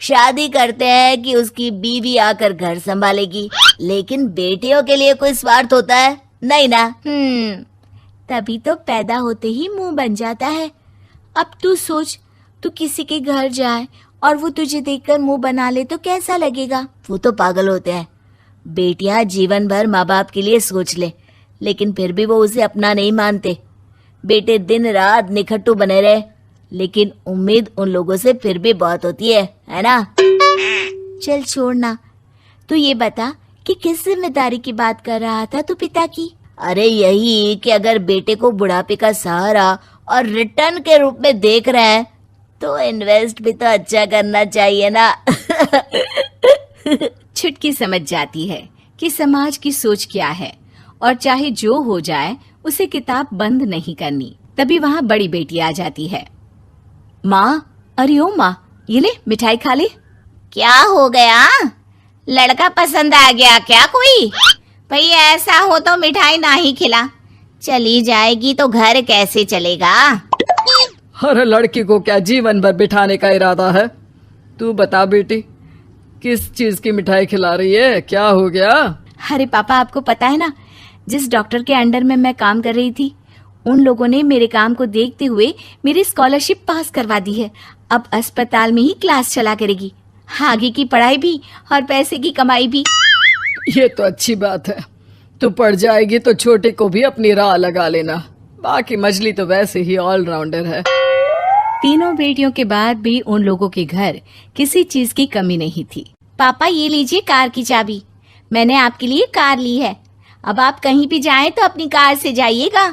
शादी करते हैं कि उसकी बीवी आकर घर संभालेगी। लेकिन बेटियों के लिए कोई स्वार्थ होता है? नहीं ना। तभी तो पैदा होते ही मुंह बन जाता है। अब तू सोच, तू किसी के घर जाए और वो तुझे देखकर मुंह बना ले तो कैसा लगेगा? वो तो पागल होते हैं। बेटियां जीवन भर माँ बाप के लिए सोच ले, लेकिन फिर भी वो उसे अपना नहीं मानते। बेटे दिन रात निखट्टू बने रहे, लेकिन उम्मीद उन लोगों से फिर भी बहुत होती है ना? चल छोड़ना, तू ये बता कि किस जिम्मेदारी की बात कर रहा था तू पिता की? अरे यही कि अगर बेटे को बुढ़ापे का सहारा और रिटर्न के रूप में देख रहे हैं तो इन्वेस्ट भी तो अच्छा करना चाहिए ना। छुटकी समझ जाती है कि समाज की सोच क्या है और चाहे जो हो जाए उसे किताब बंद नहीं करनी। तभी वहाँ बड़ी बेटी आ जाती है। माँ, अरे ओ माँ, ये ले मिठाई खा ले। क्या हो गया? लड़का पसंद आ गया क्या कोई? भाई ऐसा हो तो मिठाई ना ही खिला, चली जाएगी तो घर कैसे चलेगा? अरे लड़की को क्या जीवन भर बिठाने का इरादा है? तू बता बेटी, किस चीज की मिठाई खिला रही है, क्या हो गया? अरे पापा, आपको पता है ना, जिस डॉक्टर के अंडर में मैं काम कर रही थी, उन लोगों ने मेरे काम को देखते हुए मेरी स्कॉलरशिप पास करवा दी है। अब अस्पताल में ही क्लास चला करेगी, आगे की पढ़ाई भी और पैसे की कमाई भी। ये तो अच्छी बात है। तू पढ़ जाएगी तो छोटे को भी अपनी राह लगा लेना। बाकी मजली तो वैसे ही ऑलराउंडर है। तीनों बेटियों के बाद भी उन लोगों के घर किसी चीज की कमी नहीं थी। पापा, ये लीजिए कार की चाबी, मैंने आपके लिए कार ली है। अब आप कहीं भी जाएं तो अपनी कार से जाइएगा।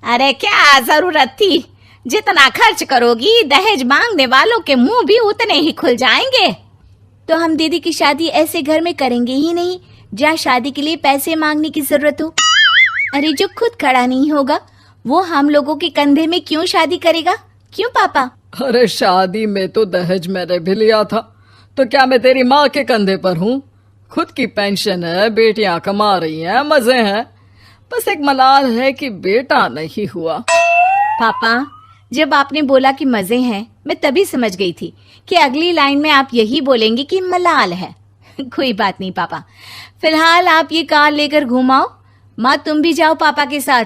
अरे क्या जरूरत थी? जितना खर्च करोगी दहेज मांगने वालों के मुंह भी उतने ही खुल जाएंगे। तो हम दीदी की शादी ऐसे घर में करेंगे ही नहीं जहाँ शादी के लिए पैसे मांगने की जरूरत हो। अरे जो खुद खड़ा नहीं होगा वो हम लोगों के कंधे में क्यों शादी करेगा? क्यों पापा? अरे शादी में तो दहेज मैंने भी लिया था, तो क्या मैं तेरी माँ के कंधे पर हूँ? खुद की पेंशन है, बेटियां कमा रही हैं, मजे हैं। बस एक मलाल है कि बेटा नहीं हुआ। पापा, जब आपने बोला कि मजे हैं, मैं तभी समझ गई थी कि अगली लाइन में आप यही बोलेंगे कि मलाल है। कोई बात नहीं पापा, फिलहाल आप ये कार लेकर घुमाओ। माँ तुम भी जाओ पापा के साथ।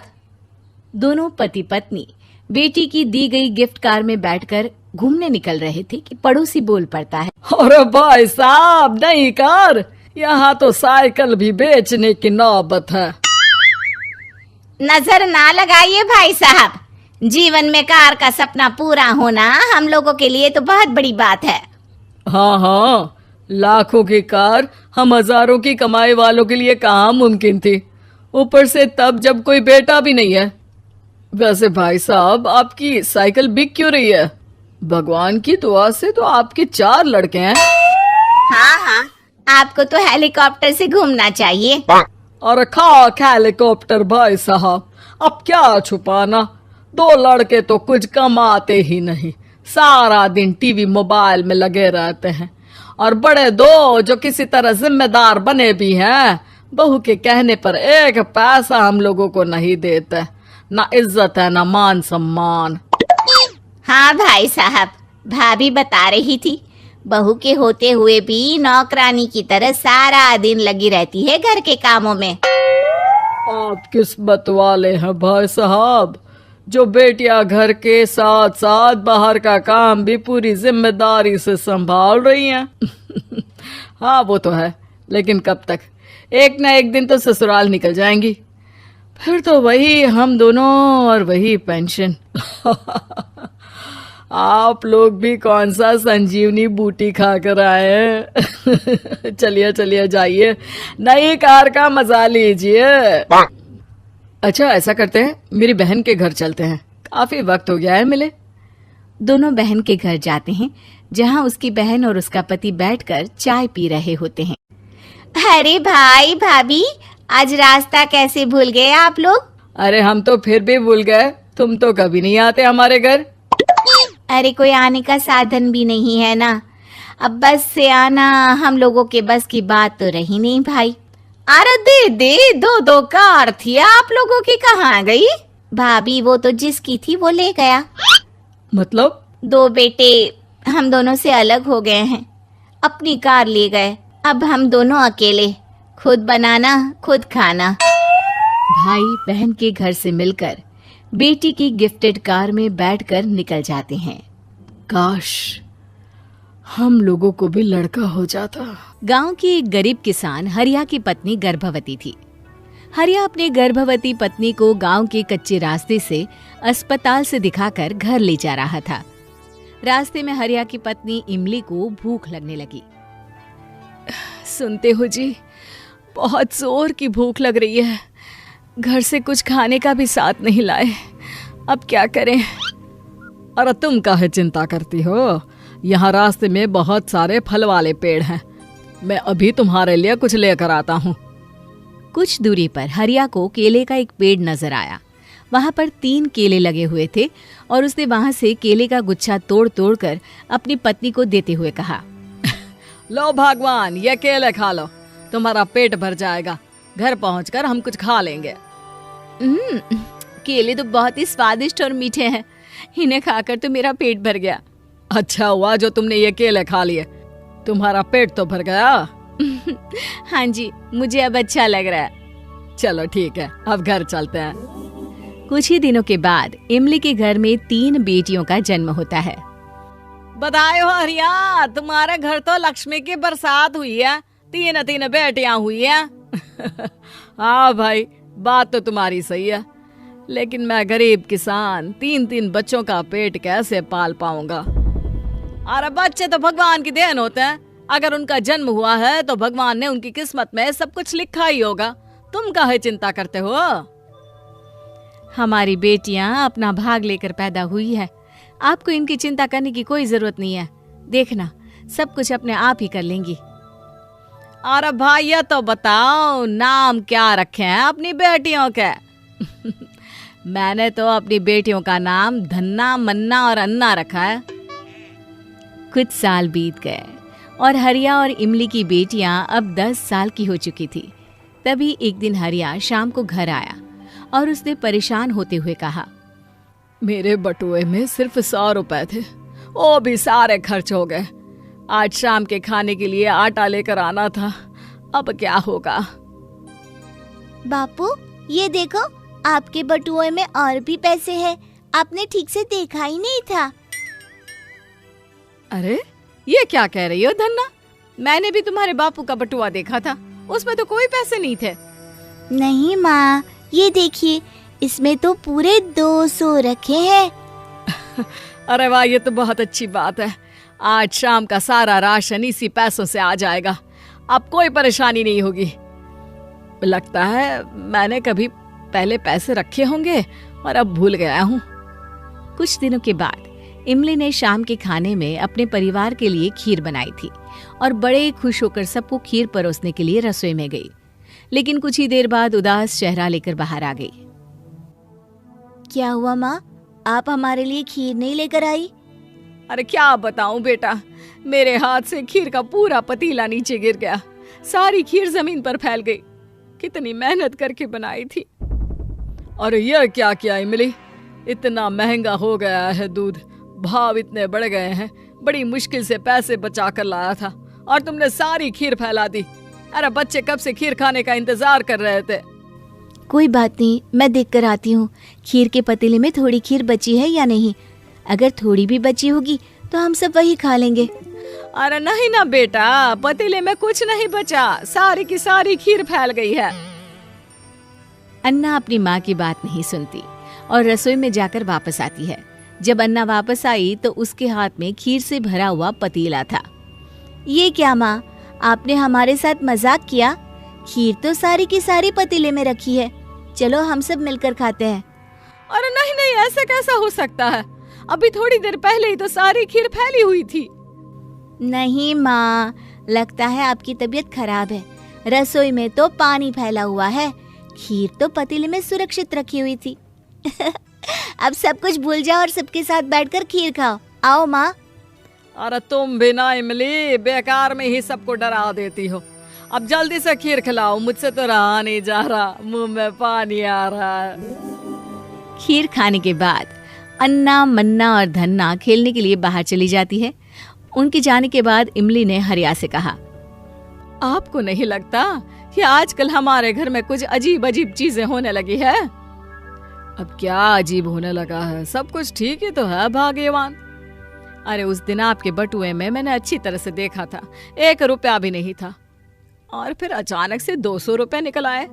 दोनों पति पत्नी बेटी की दी गई गिफ्ट कार में बैठकर घूमने निकल रहे थे कि पड़ोसी बोल पड़ता है, अरे भाई साहब, नहीं कार, यहाँ तो साइकिल भी बेचने की नौबत है। नजर ना लगाइए भाई साहब, जीवन में कार का सपना पूरा होना हम लोगों के लिए तो बहुत बड़ी बात है। हाँ हाँ, लाखों की कार हम हजारों की कमाई वालों के लिए कहाँ मुमकिन थी, ऊपर से तब जब कोई बेटा भी नहीं है। वैसे भाई साहब, आपकी साइकिल बिक क्यों रही है? भगवान की दुआ से तो आपके 4 लड़के हैं। हाँ हाँ, आपको तो हेलीकॉप्टर से घूमना चाहिए। और खाक हेलीकॉप्टर भाई साहब, अब क्या छुपाना, 2 लड़के तो कुछ कमाते ही नहीं, सारा दिन टीवी मोबाइल में लगे रहते हैं। और बड़े 2 जो किसी तरह जिम्मेदार बने भी हैं, बहू के कहने पर 1 पैसा हम लोगों को नहीं देते, ना इज्जत है ना मान सम्मान। हाँ भाई साहब, भाभी बता रही थी, बहू के होते हुए भी नौकरानी की तरह सारा दिन लगी रहती है घर के कामों में। आप किस्मत वाले हैं भाई साहब, जो बेटियां घर के साथ साथ बाहर का काम भी पूरी जिम्मेदारी से संभाल रही हैं। हाँ वो तो है, लेकिन कब तक? एक ना एक दिन तो ससुराल निकल जाएंगी, फिर तो वही हम दोनों और वही पेंशन। आप लोग भी कौन सा संजीवनी बूटी खा कर आए हैं। चलिए चलिए जाइए, नई कार का मजा लीजिए। अच्छा ऐसा करते हैं, मेरी बहन के घर चलते हैं, काफी वक्त हो गया है मिले। दोनों बहन के घर जाते हैं, जहाँ उसकी बहन और उसका पति बैठकर चाय पी रहे होते हैं। अरे भाई भाभी, आज रास्ता कैसे भूल गए आप लोग? अरे हम तो फिर भी भूल गए, तुम तो कभी नहीं आते हमारे घर। अरे कोई आने का साधन भी नहीं है ना, अब बस से आना हम लोगों के बस की बात तो रही नहीं भाई। अरे दे 2 कार थी आप लोगों की, कहाँ गई? भाभी वो तो जिसकी थी वो ले गया। मतलब? 2 बेटे हम दोनों से अलग हो गए हैं, अपनी कार ले गए, अब हम दोनों अकेले, खुद बनाना खुद खाना। भाई बहन के घर से मिलकर बेटी की गिफ्टेड कार में बैठकर निकल जाते हैं। काश हम लोगों को भी लड़का हो जाता। गांव की एक गरीब किसान हरिया की पत्नी गर्भवती थी। हरिया अपने गर्भवती पत्नी को गांव के कच्चे रास्ते से अस्पताल से दिखाकर घर ले जा रहा था। रास्ते में हरिया की पत्नी इमली को भूख लगने लगी। सुनते हो जी, बहुत जोर की भूख लग रही है, घर से कुछ खाने का भी साथ नहीं लाए, अब क्या करें? अरे तुम काहे चिंता करती हो, यहाँ रास्ते में बहुत सारे फल वाले पेड़ हैं, मैं अभी तुम्हारे लिए कुछ लेकर आता हूँ। कुछ दूरी पर हरिया को केले का एक पेड़ नजर आया। वहां पर 3 केले लगे हुए थे और उसने वहां से केले का गुच्छा तोड़ तोड़ कर अपनी पत्नी को देते हुए कहा, लो भगवान, ये केले खा लो, तुम्हारा पेट भर जाएगा, घर पहुंचकर हम कुछ खा लेंगे। केले तो बहुत ही स्वादिष्ट और मीठे हैं, इन्हें खाकर तो मेरा पेट भर गया। अच्छा हुआ जो तुमने ये केले खा लिए, तुम्हारा पेट तो भर गया। हाँ जी, मुझे अब अच्छा लग रहा है। चलो ठीक है, अब घर चलते हैं। कुछ ही दिनों के बाद इमली के घर में 3 बेटियों का जन्म होता है। बधाई हो हरिया, तुम्हारे घर तो लक्ष्मी की बरसात हुई है, 3 बेटियां हुई हैं। हाँ भाई, बात तो तुम्हारी सही है, लेकिन मैं गरीब किसान 3 बच्चों का पेट कैसे पाल पाऊंगा? अरे बच्चे तो भगवान की देन होते हैं, अगर उनका जन्म हुआ है तो भगवान ने उनकी किस्मत में सब कुछ लिखा ही होगा, तुम काहे चिंता करते हो? हमारी बेटियां अपना भाग लेकर पैदा हुई है, आपको इनकी चिंता करने की कोई जरूरत नहीं है, देखना सब कुछ अपने आप ही कर लेंगी। अरे भाई ये तो बताओ, नाम क्या रखे हैं अपनी बेटियों के? मैंने तो अपनी बेटियों का नाम धन्ना, मन्ना और अन्ना रखा है। कुछ साल बीत गए और हरिया और इमली की बेटियां अब 10 साल की हो चुकी थी। तभी एक दिन हरिया शाम को घर आया और उसने परेशान होते हुए कहा, मेरे बटुए में सिर्फ 100 रुपए थे, वो भी सारे खर्च हो गए, आज शाम के खाने के लिए आटा लेकर आना था, अब क्या होगा। बापू ये देखो, आपके बटुए में और भी पैसे हैं, आपने ठीक से देखा ही नहीं था। अरे ये क्या कह रही हो धन्ना, मैंने भी तुम्हारे बापू का बटुआ देखा था, उसमें तो कोई पैसे नहीं थे। नहीं माँ, ये देखिए, इसमें तो पूरे 200 रखे हैं। अरे वाह, ये तो बहुत अच्छी बात है। आज शाम का सारा राशन इसी पैसों से आ जाएगा, अब कोई परेशानी नहीं होगी। लगता है मैंने कभी पहले पैसे रखे होंगे और अब भूल गया हूँ। कुछ दिनों के बाद इमली ने शाम के खाने में अपने परिवार के लिए खीर बनाई थी और बड़े खुश होकर सबको खीर परोसने के लिए रसोई में गई। लेकिन कुछ ही देर बाद उदास चेहरा लेकर बाहर आ गई। क्या हुआ माँ, आप हमारे लिए खीर नहीं लेकर आई? अरे क्या बताऊं बेटा, मेरे हाथ से खीर का पूरा पतीला नीचे गिर गया, सारी खीर जमीन पर फैल गई। कितनी मेहनत करके बनाई थी। अरे यह क्या किया इमली, इतना महंगा हो गया है दूध, भाव इतने बढ़ गए हैं, बड़ी मुश्किल से पैसे बचा कर लाया था और तुमने सारी खीर फैला दी। अरे बच्चे कब से खीर खाने का इंतजार कर रहे थे। कोई बात नहीं, मैं देख कर आती हूँ खीर के पतीले में थोड़ी खीर बची है या नहीं। अगर थोड़ी भी बची होगी तो हम सब वही खा लेंगे। अरे नहीं ना बेटा, पतीले में कुछ नहीं बचा, सारी की सारी खीर फैल गई है। अन्ना अपनी माँ की बात नहीं सुनती और रसोई में जाकर वापस आती है। जब अन्ना वापस आई तो उसके हाथ में खीर से भरा हुआ पतीला था। ये क्या माँ, आपने हमारे साथ मजाक किया? खीर तो सारी की सारी पतीले में रखी है, चलो हम सब मिलकर खाते हैं। अरे नहीं नहीं, ऐसा कैसा हो सकता है, अभी थोड़ी देर पहले ही तो सारी खीर फैली हुई थी। नहीं माँ, लगता है आपकी तबीयत खराब है, रसोई में तो पानी फैला हुआ है, खीर तो पतीले में सुरक्षित रखी हुई थी। अब सब कुछ भूल जाओ और सबके साथ बैठकर खीर खाओ। आओ माँ। अरे तुम भी ना इमली, बेकार में ही सबको डरा देती हो। अब जल्दी से खीर खिलाओ, मुझसे तो रहा नहीं जा रहा, मुंह में पानी आ रहा है। खीर खाने के बाद अन्ना, मन्ना और धन्ना खेलने के लिए बाहर चली जाती है। उनके जाने के बाद इमली ने हरिया से कहा, आपको नहीं लगता कि आजकल हमारे घर में कुछ अजीब अजीब चीजें होने लगी है? अब क्या अजीब होने लगा है, सब कुछ ठीक ही तो है भाग्यवान। अरे उस दिन आपके बटुए में मैंने अच्छी तरह से देखा था, 1 रुपया भी नहीं था, और फिर अचानक से 200 रुपए निकल आए,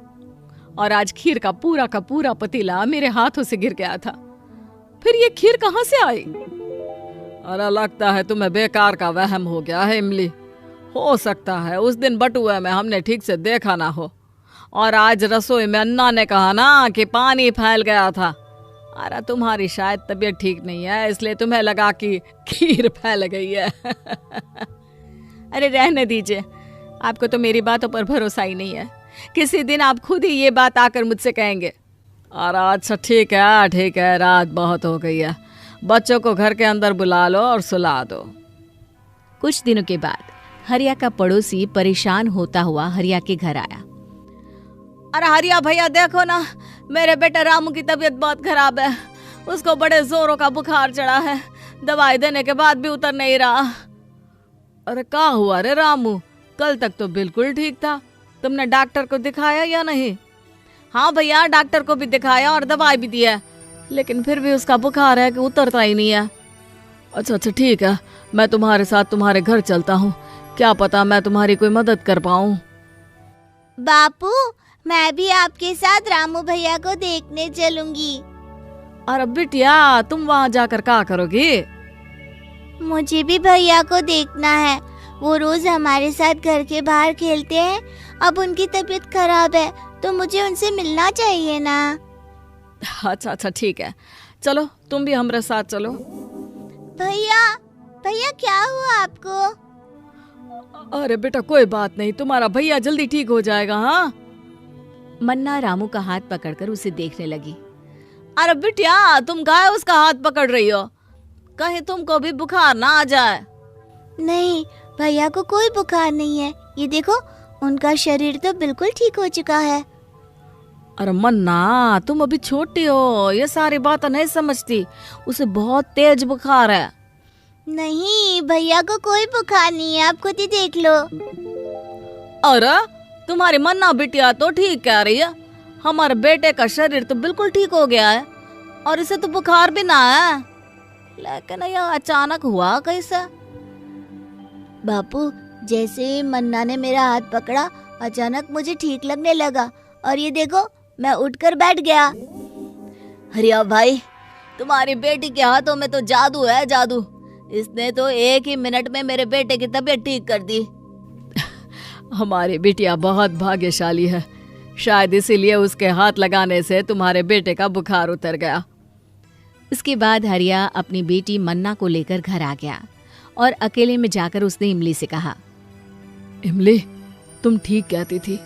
और आज खीर का पूरा पतीला मेरे हाथों से गिर गया था। फिर ये खीर कहाँ से आई? अरे लगता है तुम्हें बेकार का वहम हो गया है इमली। हो सकता है उस दिन बटुए में हमने ठीक से देखा ना हो, और आज रसोई में अन्ना ने कहा ना कि पानी फैल गया था। अरे तुम्हारी शायद तबीयत ठीक नहीं है, इसलिए तुम्हें लगा कि खीर फैल गई है। अरे रहने दीजिए, आपको तो मेरी बातों पर भरोसा ही नहीं है। किसी दिन आप खुद ही ये बात आकर मुझसे कहेंगे। और अच्छा ठीक है, रात बहुत हो गई है, बच्चों को घर के अंदर बुला लो और सुला दो। कुछ दिनों के बाद हरिया का पड़ोसी परेशान होता हुआ हरिया के घर आया। अरे हरिया भैया देखो ना, मेरे बेटे रामू की तबीयत बहुत खराब है, उसको बड़े जोरों का बुखार चढ़ा है, दवाई देने के बाद भी उतर नहीं रहा। अरे क्या हुआ रे रामू, कल तक तो बिल्कुल ठीक था, तुमने डॉक्टर को दिखाया या नहीं? हाँ भैया, डॉक्टर को भी दिखाया और दवाई भी दी है, लेकिन फिर भी उसका बुखार है कि उतरता ही नहीं है। अच्छा ठीक है, मैं तुम्हारे साथ तुम्हारे घर चलता हूँ, क्या पता मैं तुम्हारी कोई मदद कर पाऊँ। बापू, मैं भी आपके साथ रामू भैया को देखने चलूंगी। अरे बिटिया, तुम वहाँ जाकर क्या करोगी? मुझे भी भैया को देखना है, वो रोज हमारे साथ घर के बाहर खेलते हैं, अब उनकी तबीयत खराब है तो मुझे उनसे मिलना चाहिए ना। अच्छा ठीक है, चलो तुम भी हमारे साथ चलो। भैया क्या हुआ आपको? अरे बेटा कोई बात नहीं, तुम्हारा भैया जल्दी ठीक हो जाएगा। हाँ, मन्ना रामू का हाथ पकड़कर उसे देखने लगी। अरे बिटिया, तुम गाय उसका हाथ पकड़ रही हो, कहीं तुमको भी बुखार ना आ जाए। नहीं, भैया को कोई बुखार नहीं है, ये देखो उनका शरीर तो बिल्कुल ठीक हो चुका है। अरे मन्ना, तुम अभी छोटी हो, ये सारी बातें नहीं समझती, उसे बहुत तेज बुखार है। नहीं, भैया को कोई बुखार नहीं है, आप खुद ही देख लो। अरे तुम्हारी मन्ना बिटिया तो ठीक कह रही है, हमारे बेटे का शरीर तो बिल्कुल ठीक हो गया है और इसे तो बुखार भी ना है, लेकिन यह अचानक हुआ कैसे? बापू, जैसे ही मन्ना ने मेरा हाथ पकड़ा, अचानक मुझे ठीक लगने लगा और ये देखो, मैं उठकर बैठ गया। हरिया भाई, तुम्हारी बेटी के हाथों में तो जादू है, जादू। इसने तो 1 ही मिनट में मेरे बेटे की तबीयत ठीक कर दी। हमारी बिटिया बहुत भाग्यशाली है, शायद इसीलिए उसके हाथ लगाने से तुम्हारे बेटे का बुखार उतर गया। इसके बाद हरिया अपनी बेटी मन्ना को लेकर घर आ गया और अकेले में जाकर उसने इमली से कहा, इमली, तुम ठीक कहती थी,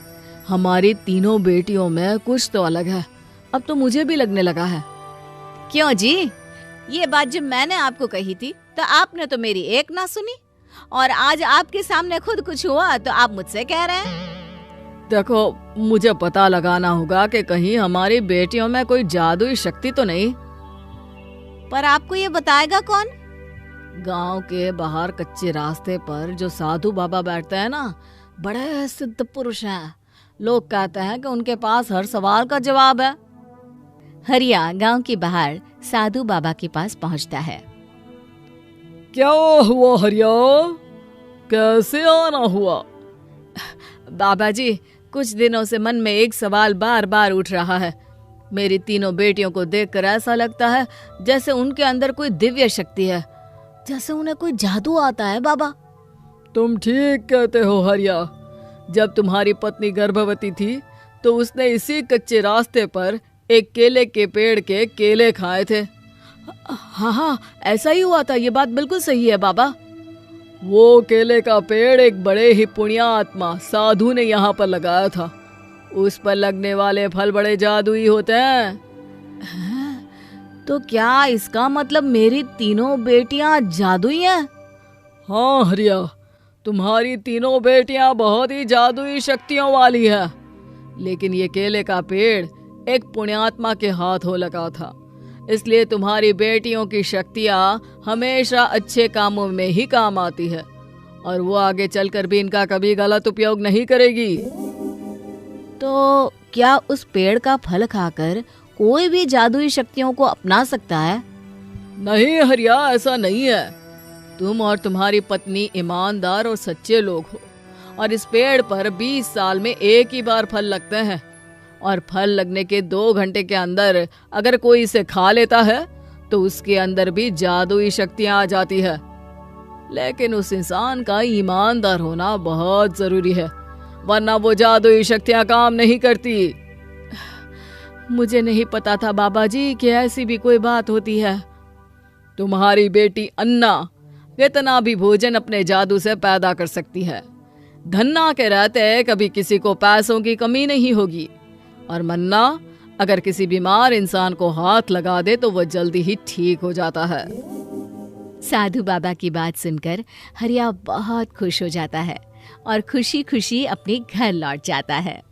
हमारी तीनों बेटियों में कुछ तो अलग है, अब तो मुझे भी लगने लगा है। क्यों जी? ये बात जब मैंने आपको कही थी तो आपने तो मेरी एक ना सुनी, और आज आपके सामने खुद कुछ हुआ तो आप मुझसे कह रहे हैं। देखो, मुझे पता लगाना होगा कि कहीं हमारी बेटियों में कोई जादुई शक्ति तो नहीं। पर आपको ये बताएगा कौन? गांव के बाहर कच्चे रास्ते पर जो साधु बाबा बैठते हैं ना, बड़े सिद्ध पुरुष हैं। लोग कहते हैं कि उनके पास हर सवाल का जवाब है। हरिया गांव के बाहर साधु बाबा के पास पहुंचता है। क्या हुआ हरिया, कैसे आना हुआ? बाबा जी, कुछ दिनों से मन में एक सवाल बार बार उठ रहा है। मेरी तीनों बेटियों को देखकर ऐसा लगता है जैसे उनके अंदर कोई दिव्य शक्ति है, जैसे उन्हें कोई जादू आता है। बाबा, तुम ठीक कहते हो हरिया। जब तुम्हारी पत्नी गर्भवती थी तो उसने इसी कच्चे रास्ते पर एक केले के पेड़ के केले खाए थे। हाँ, ऐसा ही हुआ था, ये बात बिल्कुल सही है बाबा। वो केले का पेड़ एक बड़े ही पुण्यात्मा साधु ने यहाँ पर लगाया था। उस पर लगने वाले फल बड़े जादुई होते हैं। तो क्या इसका मतलब मेरी तीनों बेटियां जादुई हैं? हाँ हरिया, तुम्हारी तीनों बेटियां बहुत ही जादुई शक्तियों वाली है, लेकिन ये केले का पेड़ एक पुण्यात्मा के हाथों लगा था, इसलिए तुम्हारी बेटियों की शक्तियां हमेशा अच्छे कामों में ही काम आती है और वो आगे चलकर भी इनका कभी गलत उपयोग नहीं करेगी। तो क्या उस पेड़ का फल खाकर कोई भी जादुई शक्तियों को अपना सकता है? नहीं हरिया, ऐसा नहीं है। तुम और तुम्हारी पत्नी ईमानदार और सच्चे लोग हो और इस पेड़ पर 20 साल में एक ही बार फल लगते हैं और फल लगने के 2 घंटे के अंदर अगर कोई इसे खा लेता है तो उसके अंदर भी जादुई शक्तियां आ जाती है। लेकिन उस इंसान का ईमानदार होना बहुत जरूरी है, वरना वो जादुई शक्तियां काम नहीं करती। मुझे नहीं पता था बाबा जी कि ऐसी भी कोई बात होती है। तुम्हारी बेटी अन्ना कितना भी भोजन अपने जादू से पैदा कर सकती है। धन्ना के रहते कभी किसी को पैसों की कमी नहीं होगी, और मन्ना अगर किसी बीमार इंसान को हाथ लगा दे तो वह जल्दी ही ठीक हो जाता है। साधु बाबा की बात सुनकर हरिया बहुत खुश हो जाता है और खुशी खुशी अपने घर लौट जाता है।